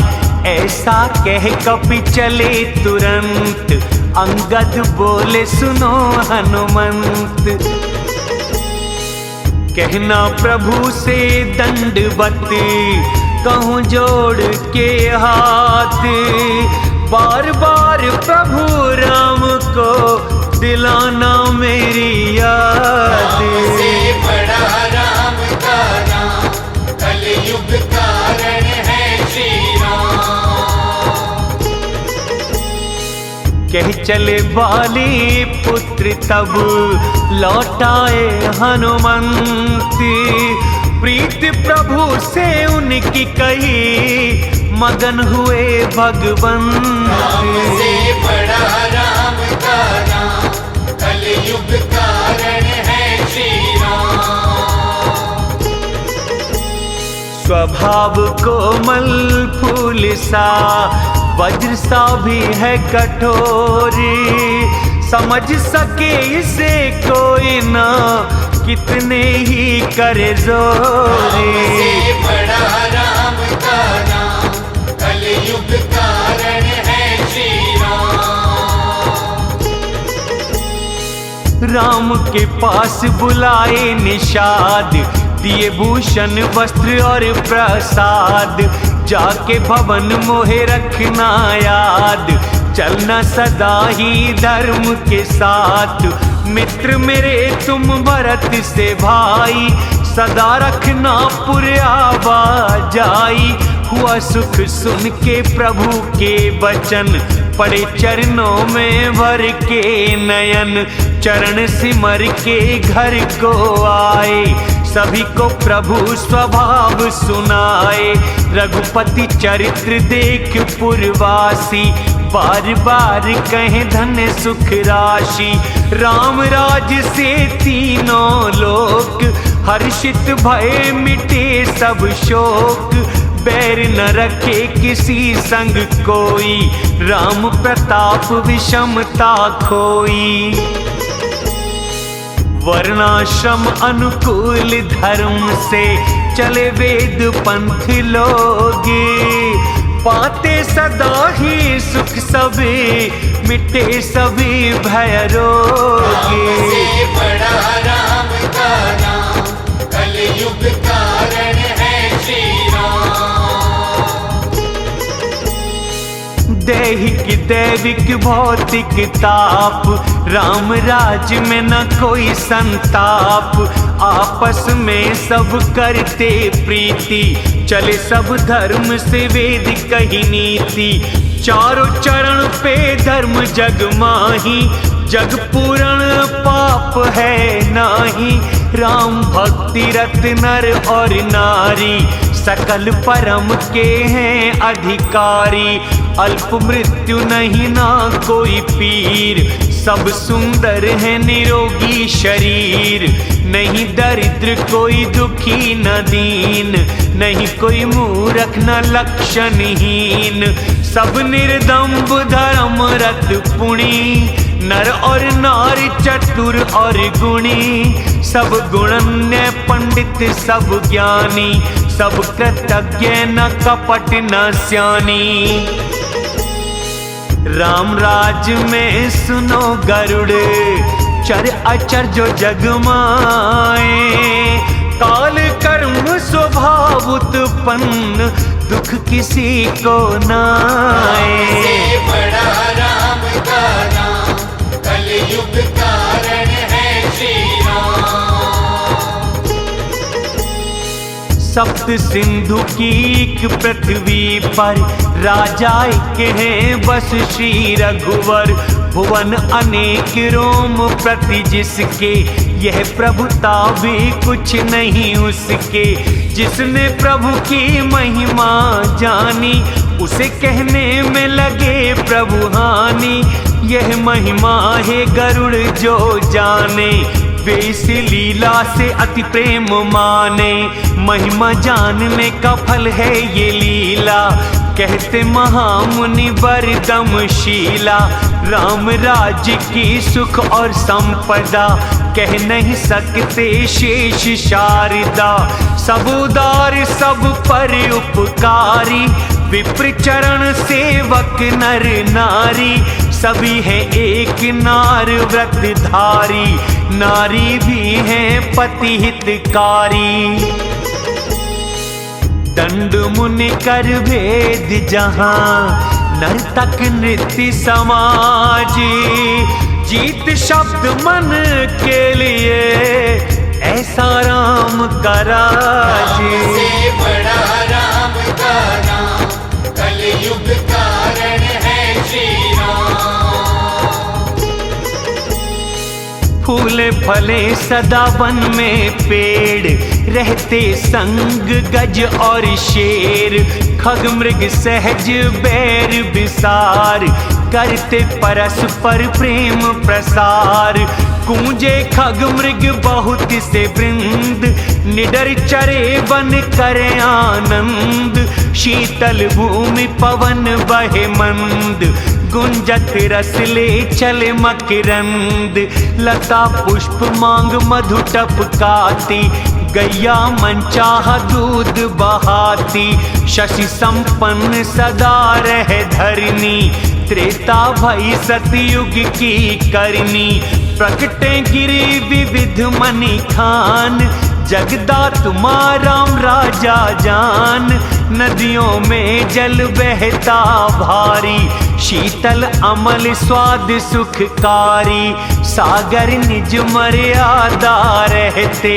[SPEAKER 1] ऐसा कह कपि चले तुरंत, अंगद बोले सुनो हनुमंत। कहना प्रभु से दंडवत, कहूँ जोड़ के हाथ। बार बार प्रभु राम को दिलाना मेरी याद।
[SPEAKER 2] राम से बड़ा राम का नाम, कलयुग कारण है श्री राम।
[SPEAKER 1] कह चले बाली पुत्र तब लौटाए हनुमंत। प्रीत प्रभु से उनकी कही, मगन हुए भगवंत।
[SPEAKER 2] राम से बड़ा राम का नाम, कलयुग कारण है श्री राम।
[SPEAKER 1] स्वभाव कोमल फूल सा, वज्र सा भी है कठोरी। समझ सके इसे कोई ना, कितने ही करे जोरी।
[SPEAKER 2] राम से बड़ा राम का नाम, कलयुग कारण है श्री राम।
[SPEAKER 1] राम के पास बुलाए निषाद, दिए भूषण वस्त्र और प्रसाद। जाके भवन मोहे रखना याद, चलना सदा ही धर्म के साथ। मित्र मेरे तुम भरत से भाई, सदा रखना पुर आवाजाई। हुआ सुख सुन के प्रभु के वचन, पड़े चरणों में भर के नयन। चरण सिमर के घर को आए, सभी को प्रभु स्वभाव सुनाए। रघुपति चरित्र देख पुरवासी, बार बार कहें धन सुख राशि। राम राज से तीनों लोक, हर्षित भय मिटे सब शोक। बैर न रखे किसी संग कोई, राम प्रताप विषमता खोई। वर्णाश्रम अनुकूल धर्म से, चले वेद पंथ लोग। पाते सदा ही सुख सभी, मिटे सभी भय रोगे।
[SPEAKER 2] से बड़ा राम का नाम, कलयुग कारण है श्री राम।
[SPEAKER 1] दैहिक दैविक भौतिक ताप, राम राज में न कोई संताप। आपस में सब करते प्रीति, चले सब धर्म से वेद कही नीति। चारों चरण पे धर्म जग माही, जग पूरण पाप है नाही। राम भक्ति रत नर और नारी, सकल परम के हैं अधिकारी। अल्प मृत्यु नहीं ना कोई पीर, सब सुंदर है निरोगी शरीर। नहीं दरिद्र कोई दुखी न दीन, नहीं कोई मूर्ख न लक्षणहीन। सब निर्दम्ब धर्म रत पुणी, नर और नारी चतुर और गुणी। सब गुणन्य पंडित सब ज्ञानी, सब कृतज्ञ न कपट न स्यानी। राम राज में सुनो गरुड़, चर अचर जो जग माए। काल कर्म स्वभाव उत्पन्न, दुख किसी को नाए।
[SPEAKER 2] से बड़ा राम का नाम, कलयुग कारण है श्री राम।
[SPEAKER 1] सप्त सिंधु की एक पृथ्वी पर, राजा एक हैं बस श्री रघुवर। भुवन अनेक रोम प्रति जिसके, यह प्रभुता भी कुछ नहीं उसके। जिसने प्रभु की महिमा जानी, उसे कहने में लगे प्रभु हानि। यह महिमा है गरुड़ जो जाने, वे इस लीला से अति प्रेम माने। महिमा जानने का फल है ये लीला, कहते महामुनि बरदमशीला। राम राज्य की सुख और संपदा, कह नहीं सकते शेष शारदा। सब उदार सब पर उपकारी, विप्र चरण सेवक नर नारी। सभी हैं एक नार व्रतधारी, नारी भी हैं पति हितकारी। दंड मुनि कर भेद जहां, नर्तक नृत्य समाज। जीत शब्द मन के लिए, ऐसा राम का राज।
[SPEAKER 2] से बड़ा राम का नाम, कलयुग कारण है श्री राम।
[SPEAKER 1] फूले फले सदा वन में पेड़, रहते संग गज और शेर। खग मृग सहज बैर विसार, करते परस्पर प्रेम प्रसार। कूंजे खग मृग बहुत से वृंद, निडर चरे वन करे आनंद। शीतल भूमि पवन बहे मंद, गुंजत रस ले चले मकरंद। लता पुष्प मांग मधु टपकाती, गैया मनचाहा दूध बहाती। शशि संपन्न सदा रहे धरनी, त्रेता भई सतयुग की करनी। प्रकटे गिरी विविध मणि खान, जगदात राम राजा जान। नदियों में जल बहता भारी, शीतल अमल स्वाद सुखकारी। सागर निज मर्यादा रहते,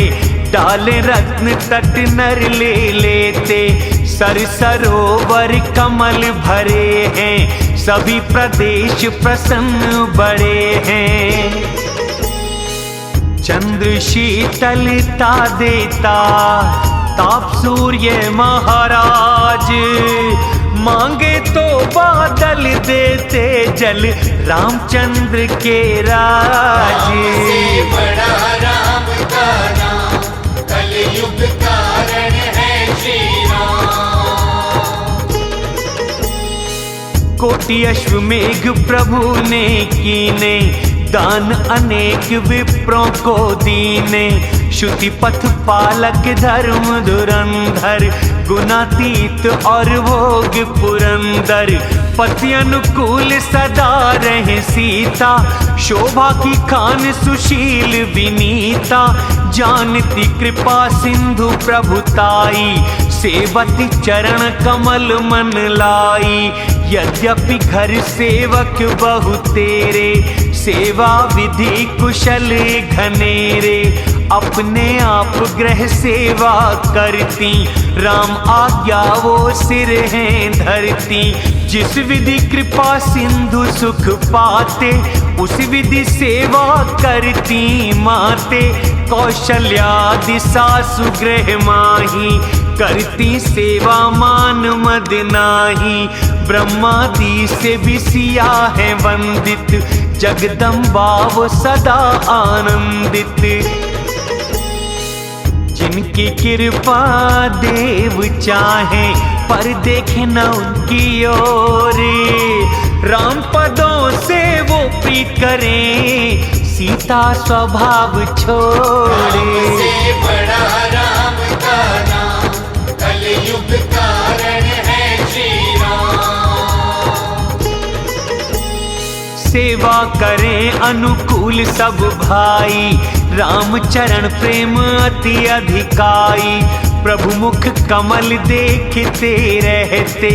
[SPEAKER 1] डाले रत्न तट नर ले लेते। सर सरोवर कमल भरे हैं, सभी प्रदेश प्रसन्न बड़े हैं। चंद्र शीतलता देता, ताप सूर्य महाराज। मांगे तो बादल देते, जल रामचंद्र के राज।
[SPEAKER 2] से बड़ा राम का नाम, कलयुग कारण है श्री राम।
[SPEAKER 1] कोटि अश्वमेघ प्रभु ने कीने, दान अनेक विप्रों को दीने। श्रुति पथ पालक धर्म धुरंधर, गुणातीत और भोग पुरंदर। पति अनुकूल सदा रहे सीता, शोभा की खान सुशील विनीता। जानती कृपा सिंधु प्रभुताई, सेवती चरण कमल मन लाई। यद्यपि घर सेवक बहु तेरे, सेवा विधि कुशल घनेरे। अपने आप ग्रह सेवा करती, राम आज्ञा वो सिर हैं धरती। जिस विधि कृपा सिंधु सुख पाते, उस विधि सेवा करती माते। कौशल्यादि सासु गृह माही, करती सेवा मान मद नाही। ब्रह्मादि से भी सिया है वंदित, जगदम्बा वो सदा आनंदित। जिनकी कृपा देव चाहे, पर देखे न उनकी ओर। राम पदों से वो प्रीत करें, सीता स्वभाव छोड़े।
[SPEAKER 2] से बड़ा राम का नाम, कलयुग कारण है श्री राम।
[SPEAKER 1] सेवा करें अनुकूल सब भाई, राम चरण प्रेम अति अधिकाई। प्रभु मुख कमल देखते रहते,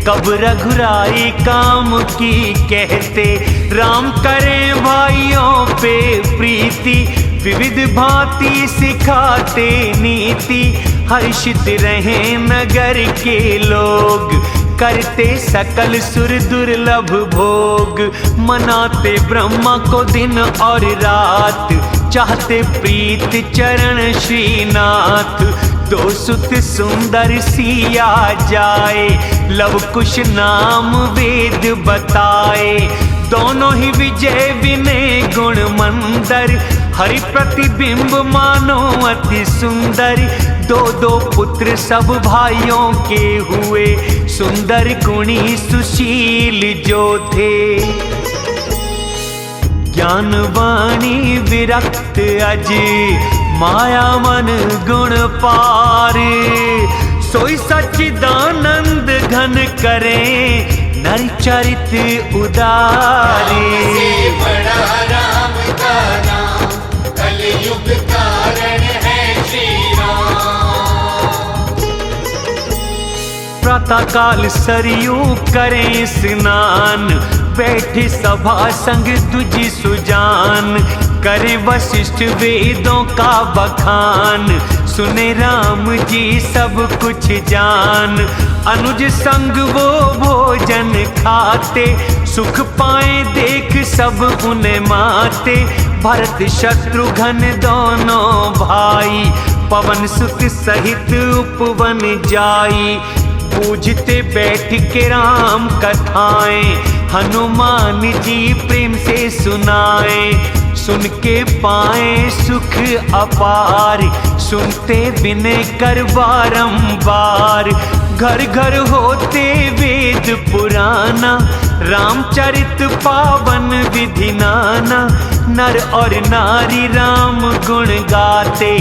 [SPEAKER 1] कब रघुराई काम की कहते। राम करें भाइयों पे प्रीति, विविध भांति सिखाते नीति। हर्षित रहे नगर के लोग, करते सकल सुर दुर्लभ भोग। मनाते ब्रह्मा को दिन और रात, चाहते प्रीत चरण श्रीनाथ। दो सुत सुंदर सिया जाए, लव कुश नाम वेद बताए। दोनों ही विजय विनय गुण मंदर, हरि प्रतिबिंब मानो अति सुंदर। दो दो पुत्र सब भाइयों के हुए, सुंदर गुणी सुशील जो थे। ज्ञानवाणी विरक्त अज, माया मन गुण पार। सोई सच्चिदानंद घन करें, नर चरित उदारे।
[SPEAKER 2] से बड़ा राम का नाम, कलयुग कारण है श्री राम।
[SPEAKER 1] प्रातः काल सरयू करें स्नान, बैठे सभा संग तुझी सुजान। करे वशिष्ठ वेदों का बखान, सुने राम जी सब कुछ जान। अनुज संग वो भोजन खाते, सुख पाए देख सब उन्हें माते। भरत शत्रुघ्न दोनों भाई, पवन सुत सहित उपवन जाई। पूजते बैठ के राम कथाएं, हनुमान जी प्रेम से सुनाए। सुन के पाए सुख अपार, सुनते विनय कर बारंबार। घर घर होते वेद पुराना, रामचरित पावन विधि नाना। नर और नारी राम गुण गाते,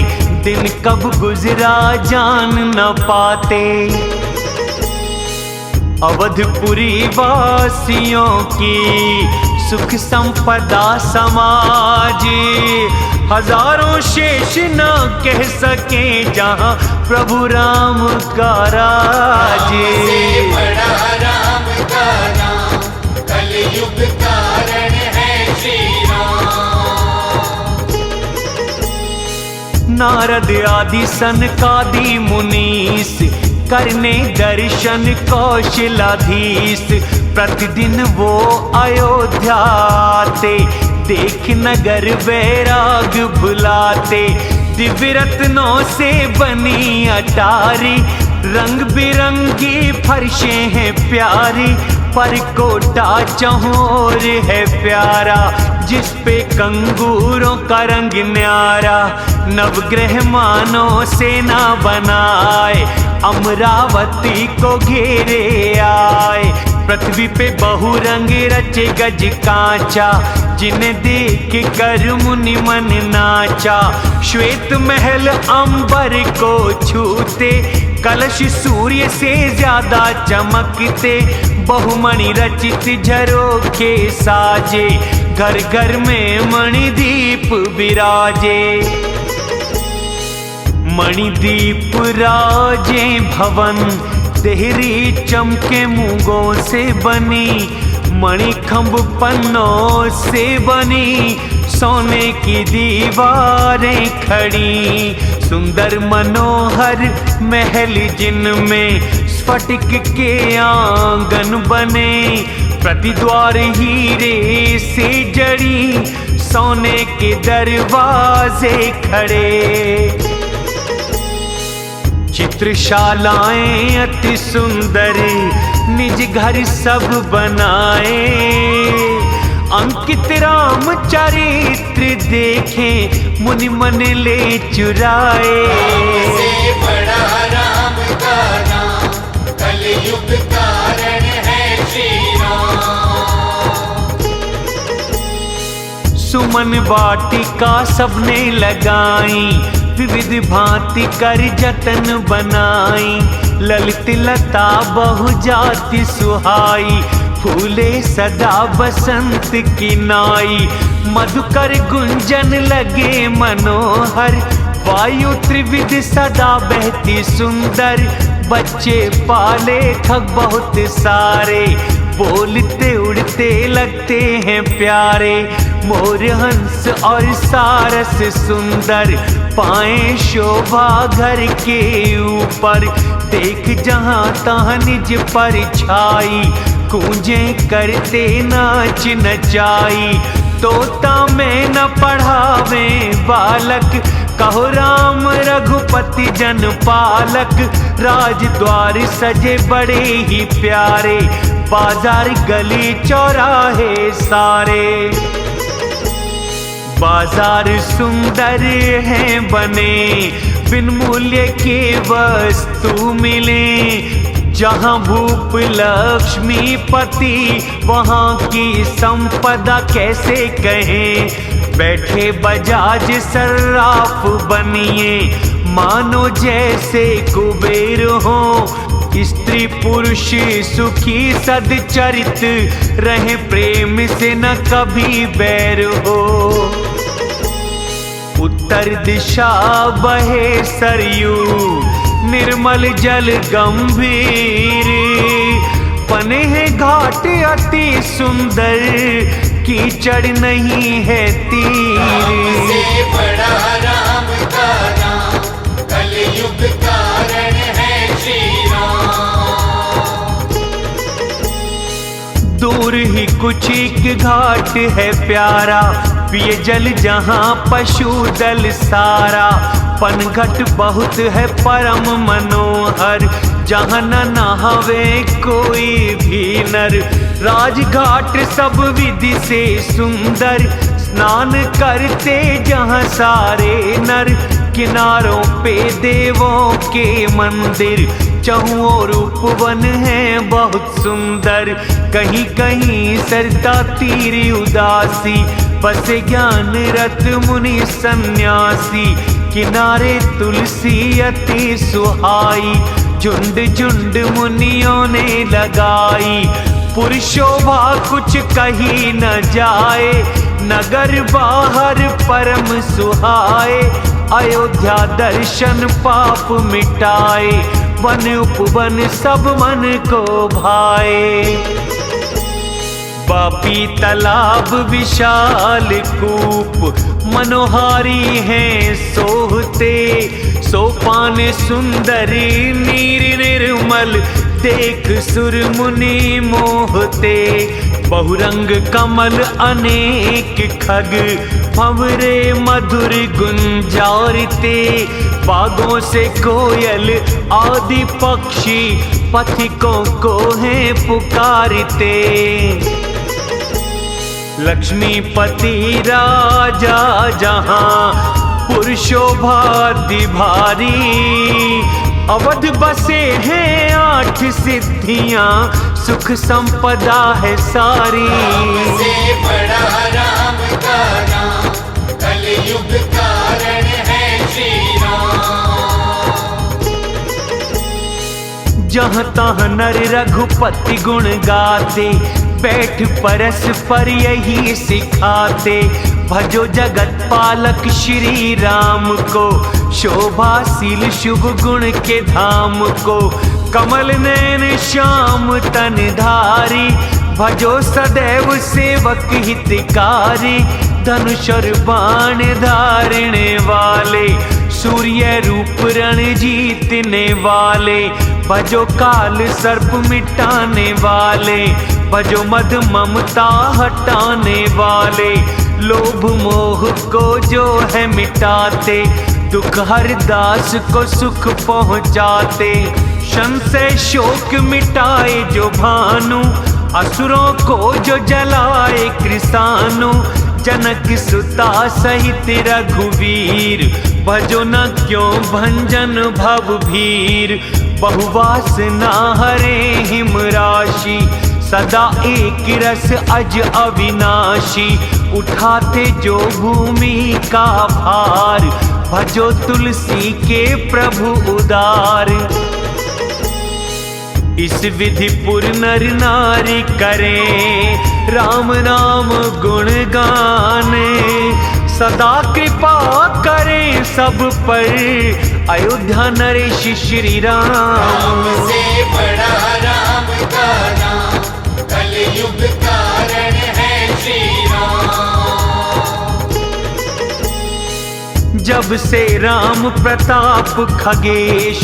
[SPEAKER 1] दिन कब गुजरा जान न पाते। अवधपुरी वासियों की सुख संपदा समाज, हजारों शेष न कह सके जहाँ प्रभु राम का राज।
[SPEAKER 2] से बड़ा राम का नाम, कलयुग कारण है श्री राम।
[SPEAKER 1] नारद आदि सनकादि मुनीस, करने दर्शन कौशलाधीश। प्रतिदिन वो अयोध्या आते, देख नगर वैराग भुलाते। दिव्य रत्नों से बनी अटारी, रंग बिरंगी फर्शे हैं प्यारी। पर कोटा चहोर है प्यारा, जिस पे कंगूरों का रंग न्यारा। नवग्रह मानो सेना बनाए, अमरावती को घेरे आए। पृथ्वी पे बहुरंग रचे गज कांचा, जिन्हें देख कर मुनि मन नाचा। श्वेत महल अंबर को छूते, कलश सूर्य से ज्यादा चमकते। बहुमणि रचित झरोखे साजे, घर घर में मणिदीप विराजे। मणिदीप राजे भवन, देहरी चमके मूंगों से बनी। मणिखंभ पन्नों से बनी, सोने की दीवारें खड़ी। सुंदर मनोहर महल जिनमें स्फटिक के आंगन बने। प्रतिद्वार हीरे से जड़ी, सोने के दरवाजे खड़े। चित्रशालाएं अति सुंदर, निज घर सब बनाए। अंकित राम चरित्र देखें, मुनि मन ले चुराए।
[SPEAKER 2] से बड़ा राम का नाम, कलयुग कारण है श्री राम।
[SPEAKER 1] सुमन वाटिका सबने लगाई, विविध भांति कर जतन बनाई। ललित लता बहुजाति सुहाई, फूले सदा बसंत की नाई। मधुकर गुंजन लगे मनोहर, वायु त्रिविध सदा बहती सुंदर। बच्चे पाले खग बहुत सारे, बोलते उड़ते लगते हैं प्यारे। मोर हंस और सारस सुंदर, पाए शोभा घर के ऊपर। देख जहाँ तहाँ निज परछाई, कूंजे करते नाच नचाई। तोता में न पढ़ावे बालक, कहो राम रघुपति जन पालक। राजद्वार सजे बड़े ही प्यारे, बाजार गली चौराहे सारे। बाजार सुंदर हैं बने, बिन मूल्य के वस्तु मिले। जहाँ भूप लक्ष्मी पति, वहाँ की संपदा कैसे कहें। बैठे बजाज सर्राफ बनिए, मानो जैसे कुबेर हो। स्त्री पुरुष सुखी सदचरित रहे, प्रेम से न कभी बैर हो। उत्तर दिशा बहे सरयू, निर्मल जल गंभीर। बने हैं घाट अति सुंदर, कीचड़ नहीं है तीर।
[SPEAKER 2] से बड़ा राम का नाम, कलयुग कारण है श्री राम।
[SPEAKER 1] दूर ही कुछ एक घाट है प्यारा, पिए जल जहाँ पशु दल सारा। पनघट बहुत है परम मनोहर, जहाँ न नहावे कोई भी नर। राजघाट सब विधि से सुंदर, स्नान करते जहाँ सारे नर। किनारों पे देवों के मंदिर, चहुं ओर उपवन है बहुत सुंदर। कहीं कहीं सरता तीर उदासी, बसे ज्ञान रत मुनि सन्यासी। किनारे तुलसी अति सुहाई, झुंड झुंड मुनियों ने लगाई। पुरुषोभा कुछ कही न जाए, नगर बाहर परम सुहाए। अयोध्या दर्शन पाप मिटाए, वन उपवन सब मन को भाए। बापी तालाब विशाल कूप, मनोहारी हैं सोहते। सोपान सुंदर नीर निर्मल, देख सुर मुनि मोहते। बहुरंग कमल अनेक खग, भंवरे मधुर गुंजारते। बागों से कोयल आदि पक्षी, पथिकों को हैं पुकारते। लक्ष्मीपति राजा जहाँ, पुरुषोभा भारी। अवध बसे हैं 8 सिद्धियां, सुख संपदा है सारी।
[SPEAKER 2] से बड़ा राम का नाम, कलयुग कारण है श्री राम।
[SPEAKER 1] जहाँ तहाँ नर रघुपति गुण गाते, बैठ परस्पर यही सिखाते। भजो जगत पालक श्री राम को, शोभाशील शुभ गुण के धाम को। कमल नयन श्याम तन धारी, भजो सदैव सेवक हितकारी। धनुष और बाण धारने वाले, सूर्य रूप रण जीतने वाले। भजो काल सर्प मिटाने वाले, भजो मद ममता हटाने वाले। लोभ मोह को जो है मिटाते, दुख हर दास को सुख पहुँचाते। संशय शोक मिटाए जो भानु, असुरों को जो जलाए कृषाणु। जनक सुता सहित रघुवीर, भजो न क्यों भंजन भव भीर। बहुवासना हरे हिम राशि, सदा एक रस अज अविनाशी। उठाते जो भूमि का भार, भजो तुलसी के प्रभु उदार। इस विधि पुर नर नारी करें, राम नाम गुण गाने। सदा कृपा करें सब पर, अयोध्या नरेश श्री राम।
[SPEAKER 2] से बड़ा राम का नाम, कलयुग कारण है श्री राम।
[SPEAKER 1] जब से राम प्रताप खगेश,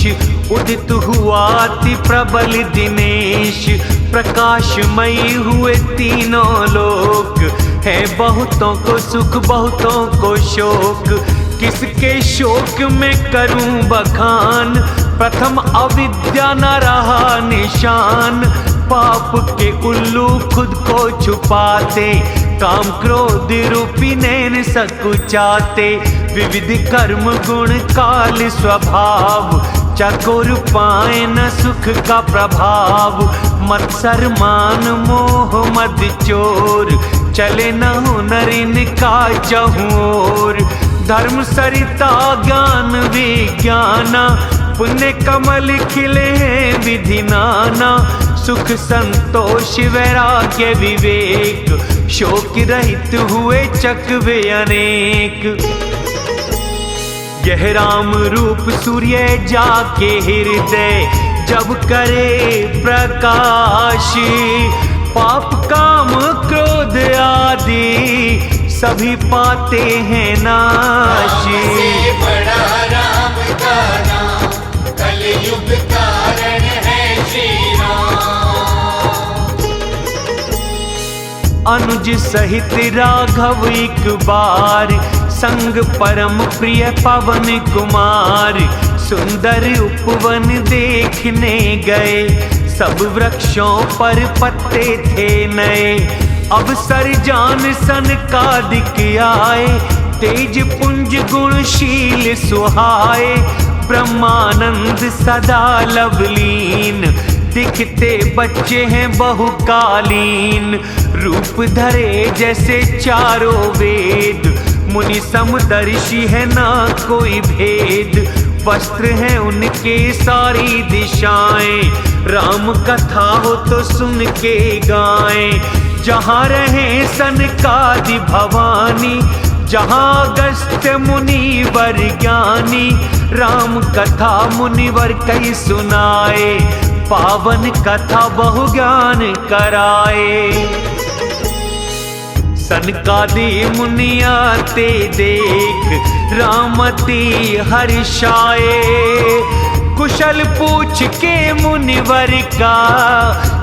[SPEAKER 1] उदित हुआ अति प्रबल दिनेश। प्रकाशमयी हुए तीनों लोक, है बहुतों को सुख बहुतों को शोक। किसके शोक में करूं बखान, प्रथम अविद्या न रहा निशान। पाप के उल्लू खुद को छुपाते, काम क्रोध रूपी नैन सकुचाते। विविध कर्म गुण काल स्वभाव, चकोर पाए न सुख का प्रभाव। मत्सर मान मोह मद चोर, चले न हुनर इनका चहुओर। धर्म सरिता ज्ञान विज्ञाना, पुण्य कमल खिले हैं विधि नाना। सुख संतोष वैराग्य विवेक, शोक रहित हुए चकवे अनेक। यह राम रूप सूर्य जाके हृदय, जब करे प्रकाश। पाप काम क्रोध आदि, सभी पाते हैं नाश।
[SPEAKER 2] से बड़ा राम का नाम, कलयुग कारण है श्री राम।
[SPEAKER 1] अनुज सहित राघव एक बार, संग परम प्रिय पवन कुमार। सुंदर उपवन देखने गए, सब वृक्षों पर पत्ते थे नए। अवसर जान सनकादिक आए, तेज पुंज गुणशील सुहाए। ब्रह्मानंद सदा लवलीन, दिखते बच्चे हैं बहुकालीन। रूप धरे जैसे चारों वेद, मुनि समदर्शी है ना कोई भेद। वस्त्र हैं उनके सारी दिशाएं, राम कथा हो तो सुन के गाएं। जहाँ रहे सनकादि भवानी, जहाँ अगस्त्य मुनिवर ज्ञानी। राम कथा मुनिवर कई सुनाए, पावन कथा बहु ज्ञान कराए। सनकादि मुनि आते देख, रामति हर्षाए। कुशल पूछ के मुनिवर का,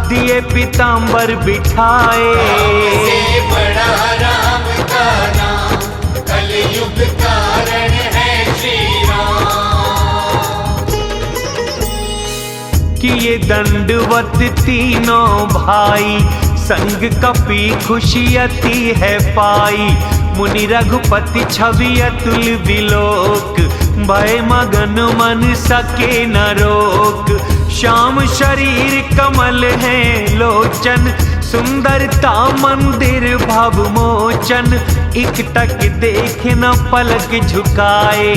[SPEAKER 1] दिए पीतांबर बिठाए।
[SPEAKER 2] से बड़ा राम का नाम, कलयुग कारण है श्री राम।
[SPEAKER 1] किए दंडवत तीनों भाई, संग कपि खुशी अति है पाई। मुनि रघुपति छवि अतुल विलोक, भय मगन मन सके न रोक। श्याम शरीर कमल है लोचन, सुंदरता मंदिर भव मोचन। एक टक देखे न पलक झुकाए,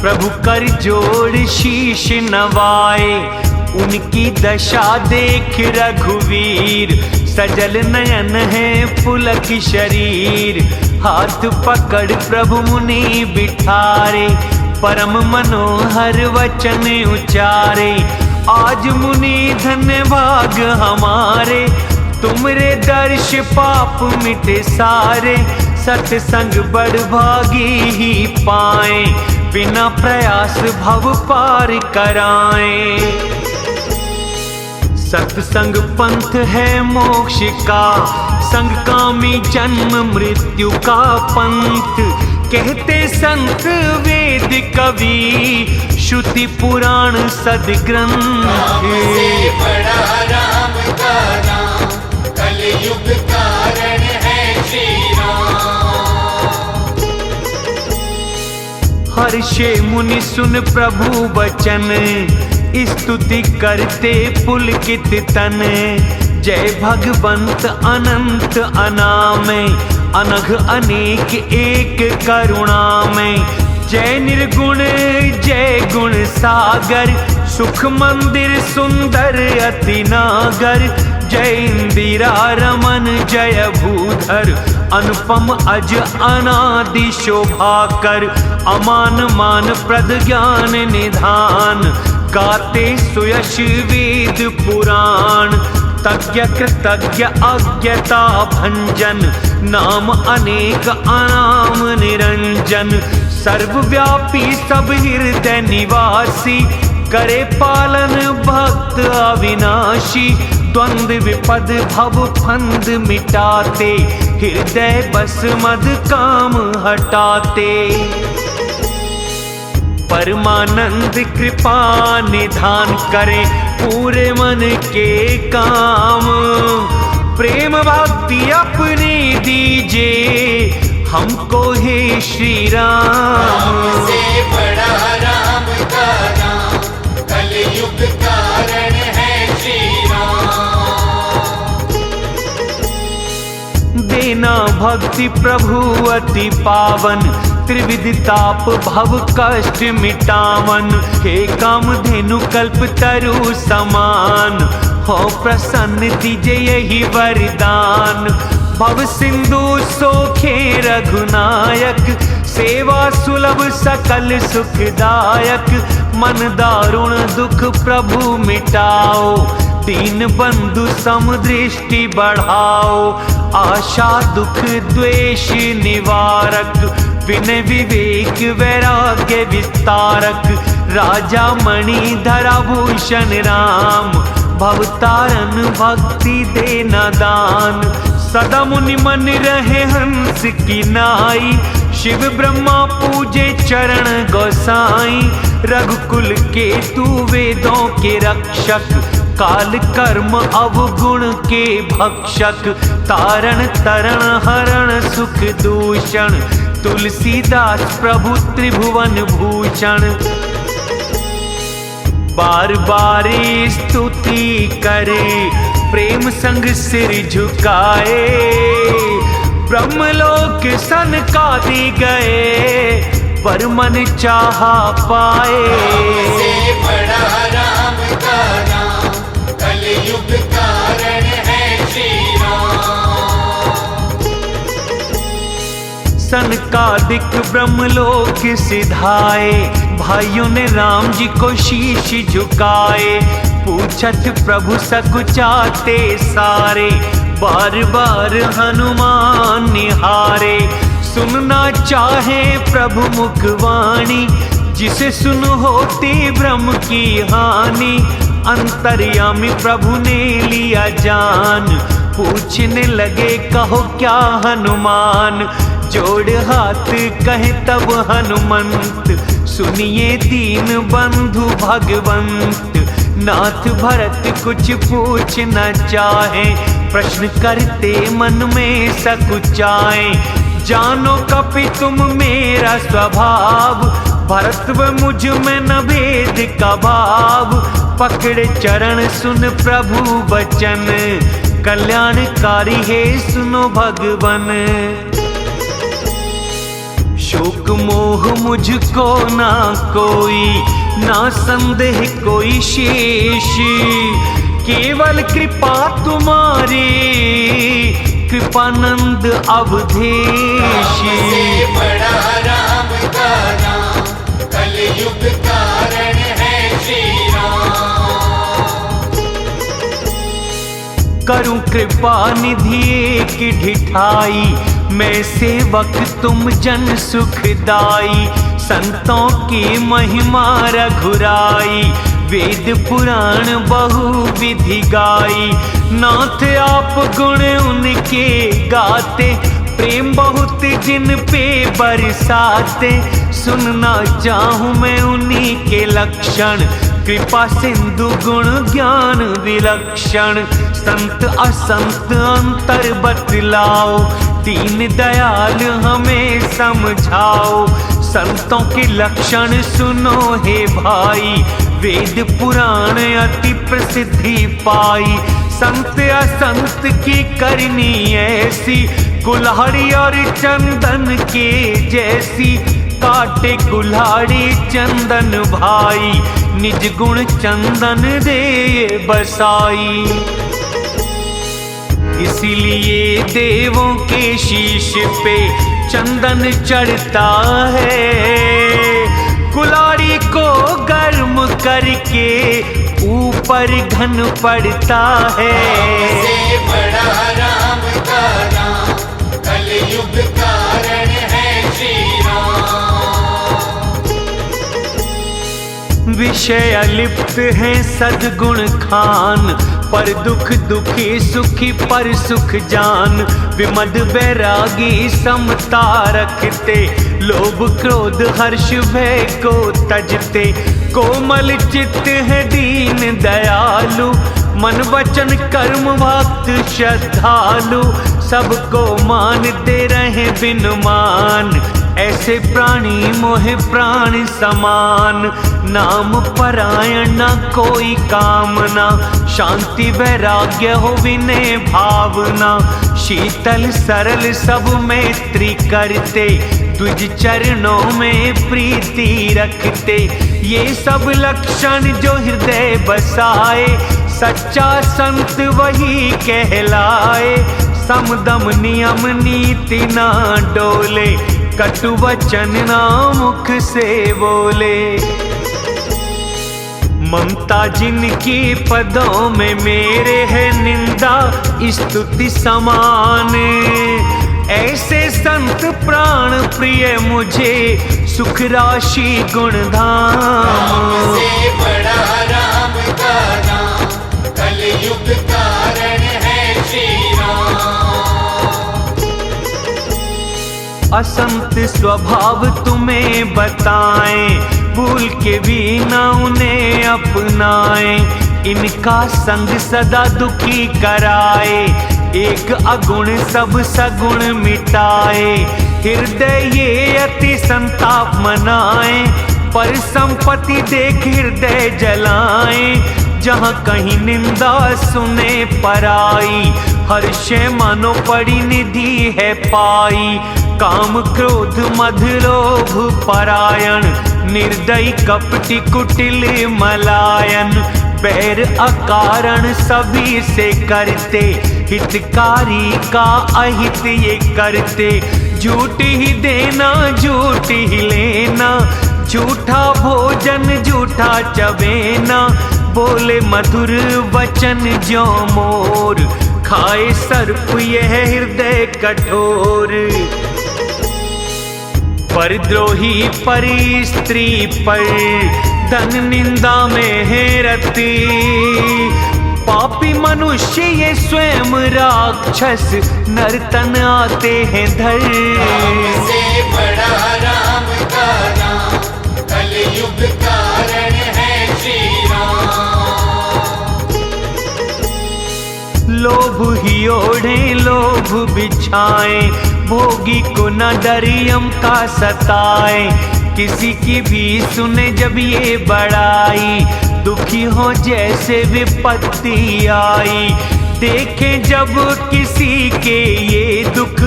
[SPEAKER 1] प्रभु कर जोड़ शीश नवाए। उनकी दशा देख रघुवीर, सजल नयन है पुलक शरीर। हाथ पकड़ प्रभु मुनि बिठारे, परम मनोहर वचन उचारे। आज मुनि धन्य भाग हमारे, तुमरे दर्श पाप मिटे सारे। सत्संग बड़ भागी ही पाए, बिना प्रयास भव पार कराए। सत्संग पंथ है मोक्ष का, संग कामी जन्म मृत्यु का पंथ। कहते संत वेद कवि, श्रुति पुराण सदग्रंथ।
[SPEAKER 2] से बड़ा राम का नाम, कलयुग कारण है श्री राम।
[SPEAKER 1] हर्षे मुनि सुन प्रभु वचन, स्तुति करते पुलकित तन। जय भगवंत अनंत अनामय, अनघ अनेक एक करुणा में। जय निर्गुण जय गुण सागर, सुख मंदिर सुंदर अति नागर। जय इंदिरा रमन जय भूधर, अनुपम अज अनादि शोभाकर। अमान मान प्रद ज्ञान निधान, गाते सुयश वेद पुराण। तज्ञ कृतज्ञ अज्ञता भंजन, नाम अनेक अनाम निरंजन। सर्वव्यापी सब हृदय निवासी, करे पालन भक्त अविनाशी। द्वंद्व विपद भव फंद मिटाते, हृदय बस मद काम हटाते। परमानंद कृपा निधान करें, पूरे मन के काम। प्रेम भक्ति अपनी दीजिए, हमको हे श्री राम।
[SPEAKER 2] से बड़ा राम का नाम, कलयुग कारण है श्री राम।
[SPEAKER 1] देना भक्ति प्रभु अति पावन, त्रिविध ताप भव कष्ट मिटावन। हे कामधेनु कल्प तरु समान, हो प्रसन्न दीजे यही वरदान। भव सिंधु सोखे रघुनायक, सेवा सुलभ सकल सुखदायक। मन दारुण दुख प्रभु मिटाओ, दीन बंधु समदृष्टि बढ़ाओ। आशा दुख द्वेष निवारक, विनय विवेक वैराग्य विस्तारक। राजा मणि धरा भूषण राम, भवतारण भक्ति देना दान। सदा मुनि मन रहे हंस की नाई, शिव ब्रह्मा पूजे चरण गोसाई। रघुकुल के तू वेदों के रक्षक, काल कर्म अवगुण के भक्षक। तारण तरण हरण सुख दूषण, तुलसीदास प्रभु त्रिभुवन भूषण। बार बार स्तुति करे, प्रेम संग सिर झुकाए। ब्रह्मलोक सनकादि गए, पर मन चाहा पाए।
[SPEAKER 2] से बड़ा राम का नाम, कलयुग कारण है श्री राम।
[SPEAKER 1] सनकादिक ब्रह्मलोक सिधाए, भाइयों ने राम जी को शीश झुकाए। पूछत प्रभु सकुचाते सारे, बार बार हनुमान निहारे। सुनना चाहे प्रभु मुखवाणी, जिसे सुन होती ब्रह्म की हानि। अंतर्यामी प्रभु ने लिया जान, पूछने लगे कहो क्या हनुमान। जोड़ हाथ कहे तब हनुमंत, सुनिए दीन बंधु भगवंत। नाथ भरत कुछ पूछ न चाहे, प्रश्न करते मन में सकुचाए। जानो कपि तुम मेरा स्वभाव, भरत व मुझ में न भेद का भाव। पकड़े चरण सुन प्रभु वचन, कल्याणकारी है सुनो भगवन। शोक मोह मुझको ना कोई, ना संदेह कोई शेष, केवल कृपा तुम्हारी, कृपानंद अवधेश।
[SPEAKER 2] से बड़ा राम का नाम, कलयुग कारण है श्री राम।
[SPEAKER 1] करूं कृपा निधि एक ढिठाई, मैं सेवक तुम जन सुखदाई। संतों की महिमा रघुराई, वेद पुराण बहु विधि गाई। नाथ आप गुण उनके गाते, प्रेम बहुत जिन पे बरसाते। सुनना चाहूं मैं उन्हीं के लक्षण, कृपा सिंधु गुण ज्ञान विलक्षण। संत असंत अंतर बतलाओ, दीन दयाल हमें समझाओ। संतों के लक्षण सुनो हे भाई, वेद पुराण अति प्रसिद्धि पाई। संत असंत की करनी ऐसी, कुल्हाड़ी और चंदन के जैसी। काटे कुल्हाड़ी चंदन भाई, निज गुण चंदन दे बसाई। इसीलिए देवों के शीश पे चंदन चढ़ता है, कुल्हाड़ी को गर्म करके ऊपर घन पड़ता है।
[SPEAKER 2] से बड़ा राम का नाम, कलयुग कारण है श्री राम।
[SPEAKER 1] विषय लिप्त है सद्गुण खान, पर दुख दुखी सुखी पर सुख जान। विमद बैरागी समता रखते, लोभ क्रोध हर्ष भय को तजते। कोमल चित्त है दीन दयालु, मन वचन कर्म भक्त श्रद्धालु। सबको मानते रहे बिन मान, ऐसे प्राणी मोह प्राण समान। नाम परायण न कोई कामना, शांति वैराग्य हो विनय भावना। शीतल सरल सब मैत्री करते, तुझ चरणों में प्रीति रखते। ये सब लक्षण जो हृदय बसाए, सच्चा संत वही कहलाए। समदम नियम नीति ना डोले, कटु वचन ना मुख से बोले। ममता जिनकी पदों में मेरे है, निंदा स्तुति समान। ऐसे संत प्राण प्रिय मुझे, सुख राशि गुणधाम।
[SPEAKER 2] से बड़ा राम का नाम, कलयुग कारण है श्री राम।
[SPEAKER 1] असंत स्वभाव तुम्हें बताएं, भूल के भी न उन्हें अपनाएं। इनका संग सदा दुखी कराए, एक अगुण सब सगुण मिटाए। हृदय ये अति संताप मनाए, पर संपत्ति देख हृदय जलाए। जहाँ कहीं निंदा सुने पराई, हर्ष मानो पड़ी निधि है पाई। काम क्रोध मद लोभ परायण, निर्दयी कपटी कुटिल मलायन। बैर अकारण सभी से करते, हितकारी का अहित ये करते। झूठ ही देना झूठ ही लेना, झूठा भोजन झूठा चबेना। बोले मधुर वचन जो मोर, खाए सर्प यह हृदय कठोर। परद्रोही परी स्त्री पर, धन निंदा में है रति। पापी मनुष्य ये स्वयं राक्षस, नर्तन आते हैं धर।
[SPEAKER 2] से बड़ा राम का नाम, कलयुग कारण है श्री राम।
[SPEAKER 1] लोभ ही ओढ़े लोभ बिछाए, भोगी को न डरियम का सताए, किसी की भी सुने जब ये बड़ाई, दुखी हो जैसे विपत्ति आई। देखें जब किसी के ये दुख,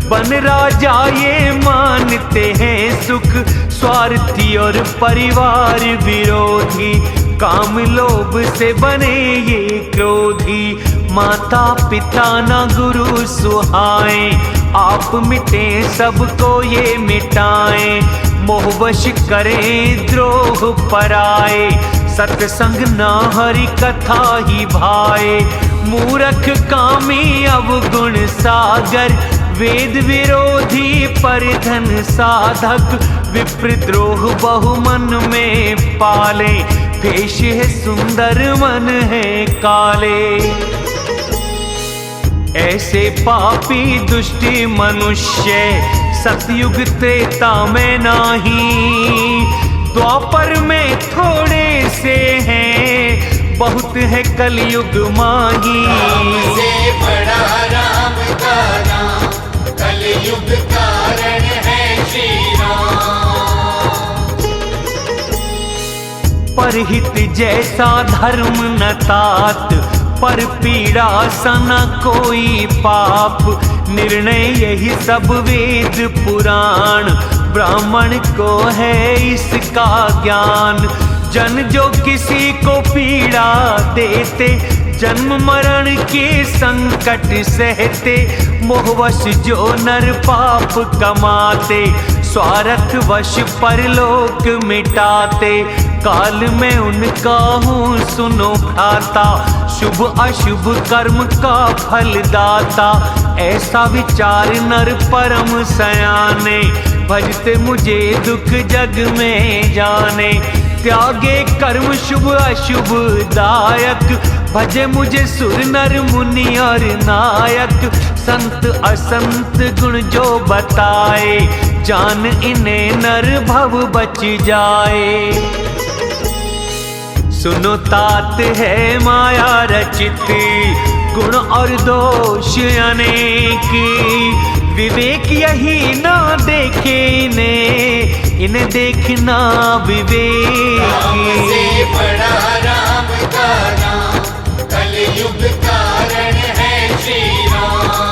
[SPEAKER 1] बन राजा ये मानते हैं सुख। स्वार्थी और परिवार विरोधी, काम लोभ से बने ये क्रोधी। माता पिता न गुरु सुहाए, आप मिटे सबको ये मिटाएं। मोहवश करें द्रोह पराए, सत्संग न हरि कथा ही भाए। मूरख कामी अवगुण सागर, वेद विरोधी परिधन साधक। विप्रद्रोह बहुमन में पाले, भेष है सुंदर मन है काले। ऐसे पापी दुष्टी मनुष्य, सतयुग त्रेता में नाही। द्वापर में थोड़े से हैं, बहुत है कलयुग माही।
[SPEAKER 2] राम से बड़ा राम का नाम, कलयुग कारण है श्री राम।
[SPEAKER 1] परहित जैसा धर्म न तात, पर पीड़ा सना कोई पाप। निर्णय यही सब वेद पुराण, ब्राह्मण को है इसका ज्ञान। जन जो किसी को पीड़ा देते, जन्म मरण के संकट सहते। मोहवश जो नर पाप कमाते, स्वार्थ वश परलोक मिटाते। काल में उनका हूँ सुनो भ्राता, शुभ अशुभ कर्म का फल दाता। ऐसा विचार नर परम सयाने, भजते मुझे दुख जग में जाने। त्यागे कर्म शुभ अशुभ दायक, भजे मुझे सुर नर मुनि और नायक। संत असंत गुण जो बताए, जान इन्हें नर भव बच जाए। सुनो तात है माया रचित, गुण और दोष अनेक। विवेक यही ना देखे इन्हें देखना विवेक।
[SPEAKER 2] राम से बड़ा राम का नाम, कलयुग कारण है श्री राम।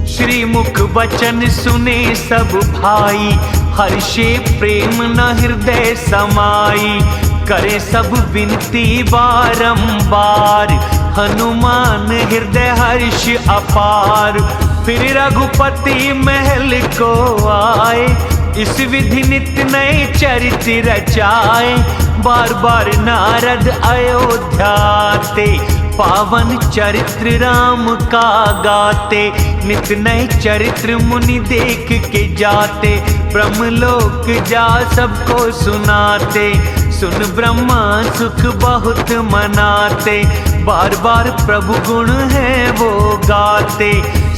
[SPEAKER 1] श्री मुख वचन सुने सब भाई, हर्षे प्रेम न हृदय समाई। करे सब विनती बारंबार, हनुमान हृदय हर्ष अपार। फिर रघुपति महल को आए, इस विधि नित नए चरित्र रचाए। बार बार नारद अयोध्याते, पावन चरित्र राम का गाते। नित नए चरित्र मुनि देख के जाते, ब्रह्मलोक जा सबको सुनाते। सुन ब्रह्मा सुख बहुत मनाते, बार बार प्रभु गुण है वो गाते।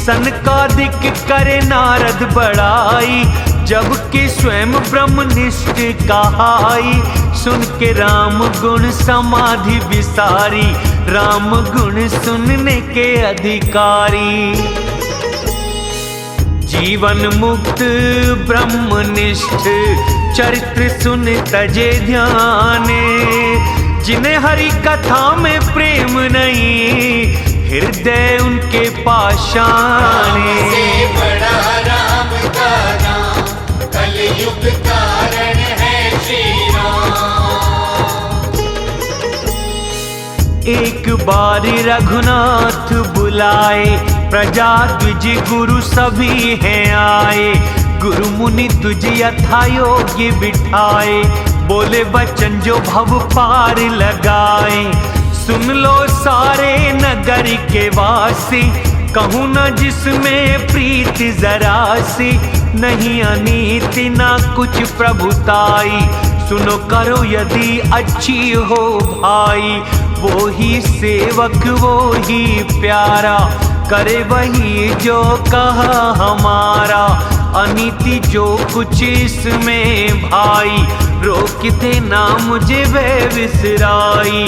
[SPEAKER 1] सनकादिक करे नारद बड़ाई, जबकि स्वयं ब्रह्मनिष्ठ कहाई। सुन के राम गुण समाधि विसारी, राम गुण सुनने के अधिकारी। जीवन मुक्त ब्रह्मनिष्ठ, चरित्र सुन तजे ध्यान। जिन्हें हरि कथा में प्रेम नहीं, हृदय उनके पाषाण।
[SPEAKER 2] राम से बड़ा राम का नाम, कलयुग कारण है श्री राम।
[SPEAKER 1] एक बार रघुनाथ बुलाए, प्रजा द्विज गुरु सभी हैं आए। गुरु मुनि तुझ यथा योग्य बिठाए, बोले वचन जो भव पार लगाए। सुन लो सारे नगर के वासी, कहूँ न जिसमें प्रीति जरा सी। नहीं अनीति ना कुछ प्रभुताई, सुनो करो यदि अच्छी हो भाई। वो ही सेवक वो ही प्यारा, करे वही जो कहा हमारा। अनीति जो कुछ इसमें भाई, रोक देना मुझे वे विसराई।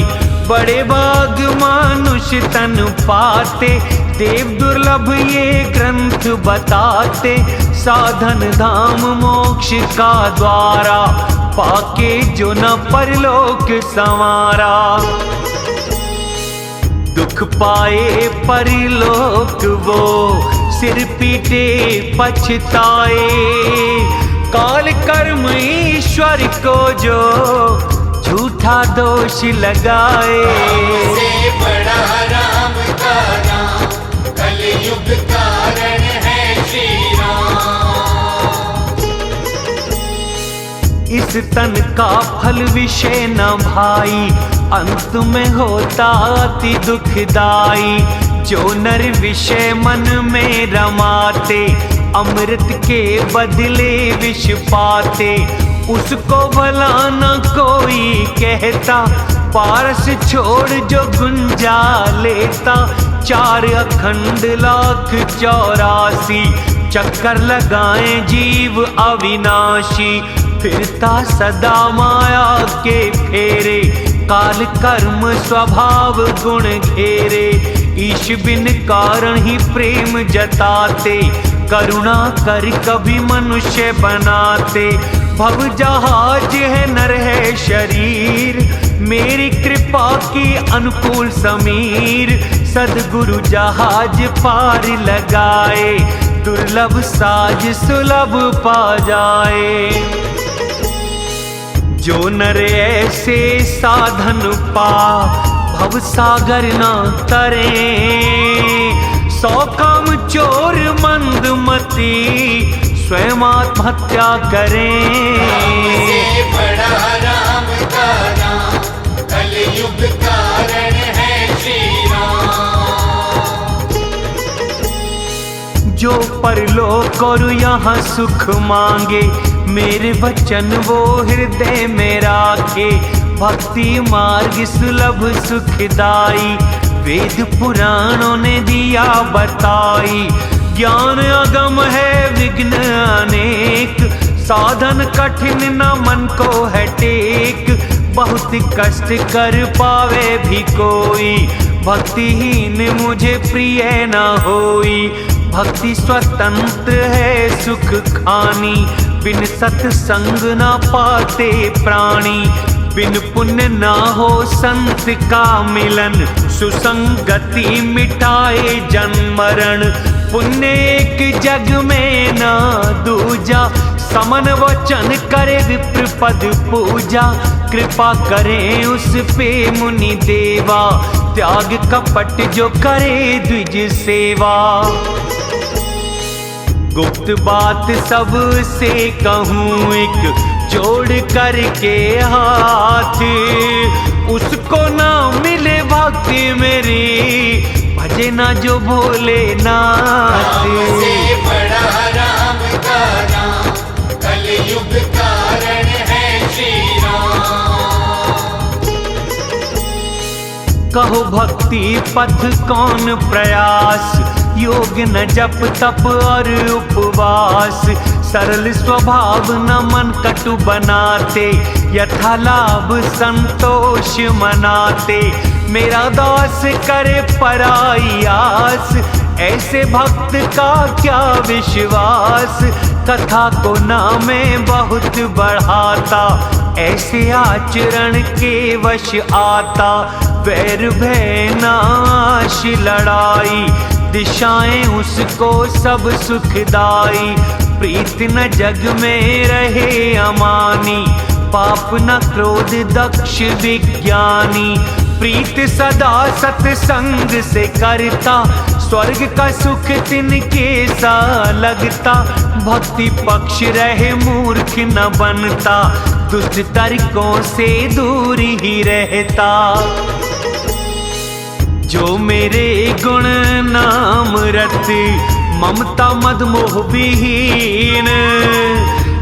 [SPEAKER 1] बड़े भाग मानुष तन पाते, देव दुर्लभ ये ग्रंथ बताते, साधन धाम मोक्ष का द्वारा, पाके जो न परलोक संवारा। दुख पाए परलोक वो, सिर पीटे पछताए, काल कर्म ईश्वर को जो झूठा दोष लगाए।
[SPEAKER 2] से बड़ा राम का नाम, कलयुग कारण है श्री राम।
[SPEAKER 1] इस तन का फल विषय न भाई, अंत में होता अति दुखदाई। जो नर विषय मन में रमाते, अमृत के बदले विष पाते, उसको भला न कोई कहता। पारस छोड़ जो गुंजा लेता, 4 अखंड लाख 84 चक्कर लगाए जीव अविनाशी। फिरता सदा माया के फेरे, काल कर्म स्वभाव गुण घेरे। ईश बिन कारण ही प्रेम जताते, करुणा कर कभी मनुष्य बनाते। भव जहाज है नर है शरीर, मेरी कृपा की अनुकूल समीर। सद्गुरु जहाज पार लगाए, दुर्लभ साज सुलभ पा जाए। जो नर ऐसे साधन पा, भव सागर न तरे। 100 काम चोर मंदमती, स्वयं आत्महत्या करें।
[SPEAKER 2] से बड़ा राम का नाम, कलयुग कारण है श्री राम।
[SPEAKER 1] जो परलोक और यहाँ सुख मांगे, मेरे वचन वो हृदय में राखे। भक्ति मार्ग सुलभ सुखदाई, वेद पुराणों ने दिया बताई। ज्ञान अगम है विघ्न अनेक, साधन कठिन न मन को है टेक। बहुत कष्ट कर पावे भी कोई, भक्तिहीन मुझे प्रिय न होई। भक्ति स्वतंत्र है सुख खानी, बिन सत्संग न पाते प्राणी। बिन पुण्य ना हो संत का मिलन, सुसंगति मिटाए जन्म मरण। पुण्य एक जग में ना दूजा, समन वचन करे विप्र पद पूजा। कृपा करें उस पे मुनि देवा, त्याग कपट जो करे द्विज सेवा। गुप्त बात सबसे कहूँ एक, जोड़ करके हाथ। उसको ना मिले भक्ति मेरी, भजे ना जो भोलेनाथ।
[SPEAKER 2] से बड़ा राम का नाम, कलयुग कारण है श्री राम।
[SPEAKER 1] कहो भक्ति पथ कौन प्रयास, योग न जप तप और उपवास। सरल स्वभाव न मन कटु बनाते, यथा लाभ संतोष मनाते। मेरा दास करे पराई आस, ऐसे भक्त का क्या विश्वास। कथा को नामे बहुत बढ़ाता, ऐसे आचरण के वश आता। वैर भय नाश लड़ाई, दिशाएं उसको सब सुखदाई। प्रीत न जग में रहे अमानी, पाप न क्रोध दक्ष विज्ञानी। प्रीत सदा सत्संग से करता, स्वर्ग का सुख तिनके सा लगता। भक्ति पक्ष रहे मूर्ख न बनता, दुष्ट तरीकों से दूर ही रहता। जो मेरे गुण नाम रत, ममता मद मोह विहीन।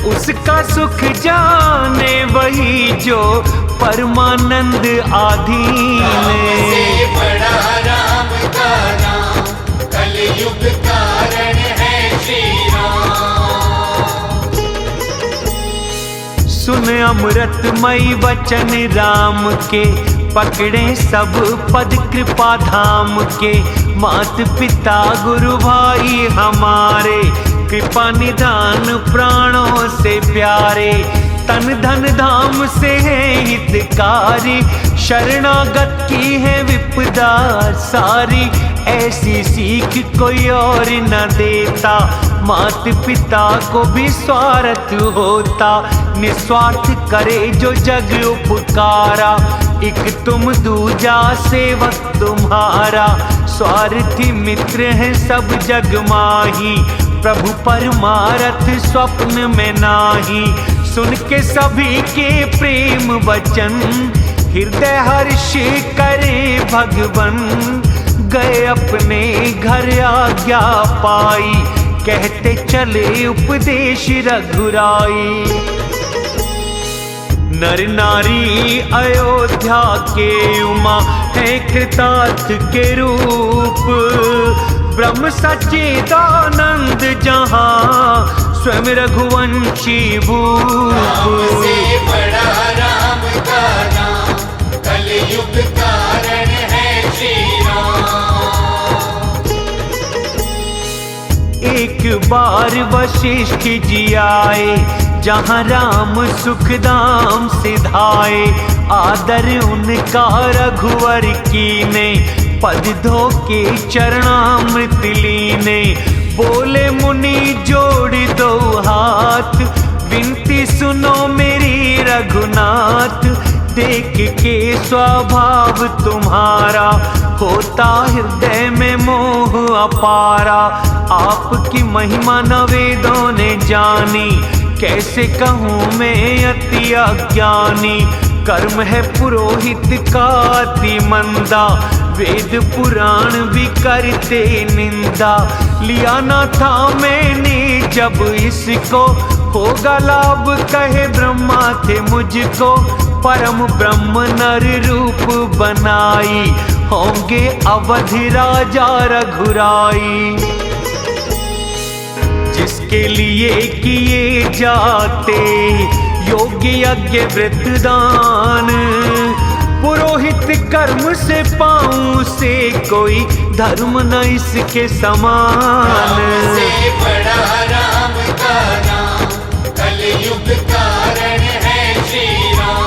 [SPEAKER 1] उसका सुख जाने वही जो परमानंद आधीन।
[SPEAKER 2] से बड़ा राम का नाम, कलयुग कारण है श्री राम।
[SPEAKER 1] सुन अमृतमयी वचन राम के, पकड़े सब पद कृपा धाम के। मात पिता गुरु भाई हमारे, कृपा निधान प्राणों से प्यारे, तन धन धाम से है हितकारी, शरणागत की है विपदा सारी, ऐसी सीख कोई और न देता, मात पिता को भी स्वार्थ होता, निस्वार्थ करे जो जग उपकारा, एक तुम दूजा सेवक तुम्हारा, स्वार्थी मित्र है सब जग माही, प्रभु परमारथ स्वप्न में नाही, सुन के सभी के प्रेम वचन, हृदय हर्ष करे भगवन, गए अपने घर आज्ञा पाई, कहते चले उपदेश रघुराई। नर नारी अयोध्या के उमा है कृतार्थ के रूप, ब्रह्म सच्चिदानंद जहाँ स्वयं रघुवंशी भूप।
[SPEAKER 2] से बड़ा राम का नाम, कलयुग कारण है श्री राम।
[SPEAKER 1] एक बार वशिष्ठ जी आए, जहाँ राम सुखदाम सिधाए, आदर उनका रघुवर कीने, पद धो के चरणामृत लीने, बोले मुनि जोड़ दो हाथ, विनती सुनो मेरी रघुनाथ, देख के स्वभाव तुम्हारा, होता हृदय में मोह अपारा, आपकी महिमा न वेदों ने जानी, कैसे कहूँ मैं अति अज्ञानी, कर्म है पुरोहित का अति मंदा, वेद पुराण भी करते निंदा, लिया न था मैंने जब इसको, होगा लाभ कहे ब्रह्मा थे मुझको, परम ब्रह्म नर रूप बनाई, होंगे अवधि राजा रघुराई, जिसके लिए किए जाते योग्य यज्ञ व्रत दान, पुरोहित कर्म से पाऊं से कोई धर्म न इसके समान।
[SPEAKER 2] से बड़ा राम का नाम, कलयुग कारण है श्री राम।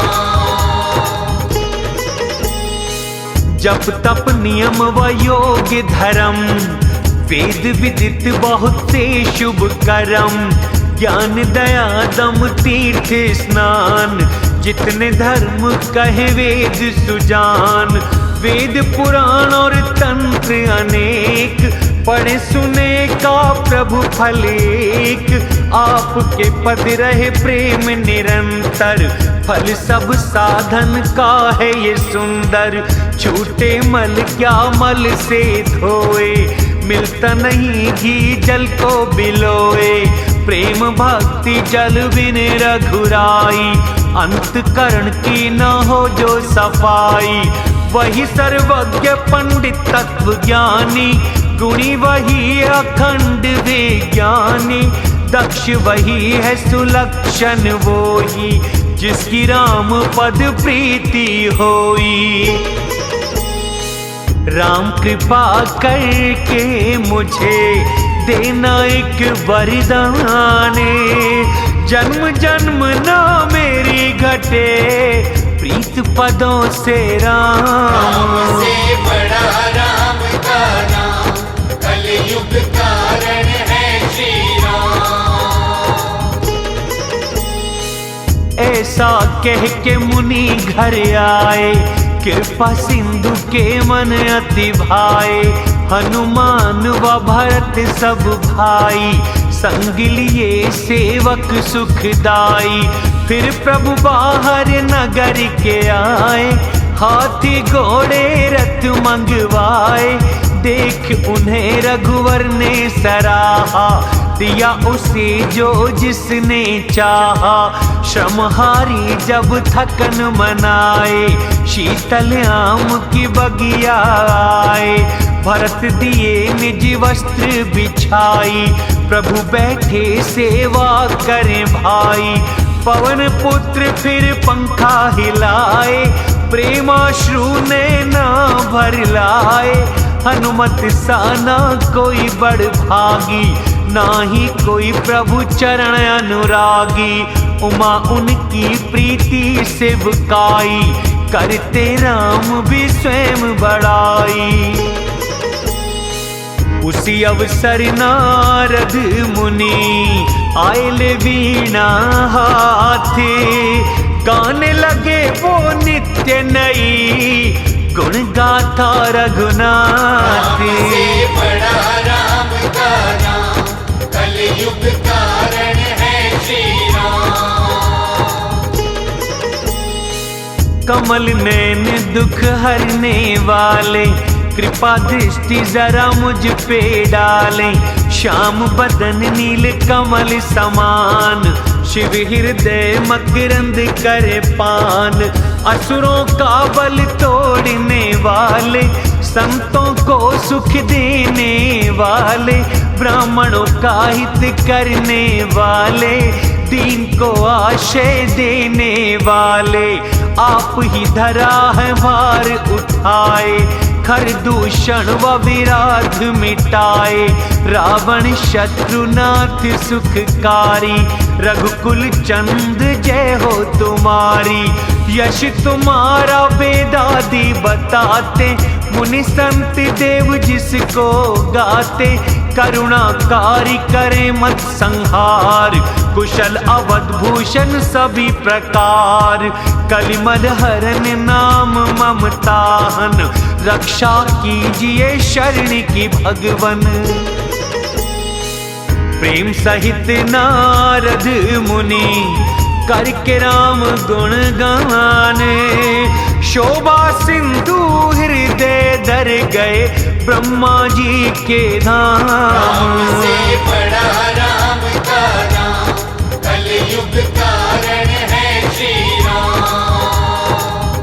[SPEAKER 1] जप तप नियम व योग धर्म, वेद विदित बहुत से शुभ कर्म, ज्ञान दया दम तीर्थ स्नान, जितने धर्म कहे वेद सुजान, वेद पुराण और तंत्र अनेक, पढ़े सुने का प्रभु फल एक, आपके पद रहे प्रेम निरंतर, फल सब साधन का है ये सुंदर, छूटे मल क्या मल से धोए, मिलता नहीं घी जल को बिलोए, प्रेम भक्ति जल बिन रघुराई, अंतकरण की न हो जो सफाई, वही सर्वज्ञ पंडित तत्व ज्ञानी, गुणी वही अखंड विज्ञानी, दक्ष वही है सुलक्षण वोही, जिसकी राम पद प्रीति होई। राम कृपा करके मुझे देना एक वरदान, जन्म जन्म ना मेरी घटे प्रीत पदों से राम।
[SPEAKER 2] से बड़ा राम का नाम, कलयुग कारण है श्री राम।
[SPEAKER 1] ऐसा कह के मुनि घर आए, कृपा सिंधु के मन अति भाए, हनुमान व भरत सब भाई, संग लिए सेवक सुखदाई, फिर प्रभु बाहर नगर के आए, हाथी घोड़े रथ मंगवाए, देख उन्हें रघुवर ने सराहा, दिया उसे जो जिसने चाहा, श्रमहारी जब थकन मनाए, शीतल आम की बगिया आए, भरत दिए निज वस्त्र बिछाई, प्रभु बैठे सेवा करें भाई, पवन पुत्र फिर पंखा हिलाए, प्रेमाश्रु ने ना भर लाए, हनुमत सा ना कोई बड़ भागी, ना ही कोई प्रभु चरण अनुरागी। उमा उनकी प्रीति सेवकाई, करते राम भी स्वयं बड़ाई। उसी अवसर नारद मुनि आए वीणा हाथे, गाने लगे वो नित्य नई गुण गाथा रघुनाथ।
[SPEAKER 2] से बड़ा राम का नाम, कलयुग कारण है श्री राम।
[SPEAKER 1] कमल नैन दुख हरने वाले, कृपा दृष्टि जरा मुझ पे डालें। श्याम बदन नील कमल समान, शिव हृदय मकरंद करे पान। असुरों का बल तोड़ने वाले, संतों को सुख देने वाले। ब्राह्मणों का हित करने वाले, दीन को आश्रय देने वाले। आप ही धरा है भार उठाए, खर दूषण व विराध मिटाए। रावण शत्रुनाथ सुखकारी, रघुकुल चंद जय हो तुम्हारी। यश तुम्हारा वेदादि बताते, मुनि संत देव जिसको गाते। करुणाकारी करे मत संहार, कुशल अवध भूषण सभी प्रकार। कलिमल हरन नाम ममताहन, रक्षा कीजिए शरण की भगवन। प्रेम सहित नारद मुनि करके राम गुण गाने। शोभा सिंधु हृदय धर गए, ब्रह्मा जी के धाम।
[SPEAKER 2] से बड़ा राम का नाम, कलयुग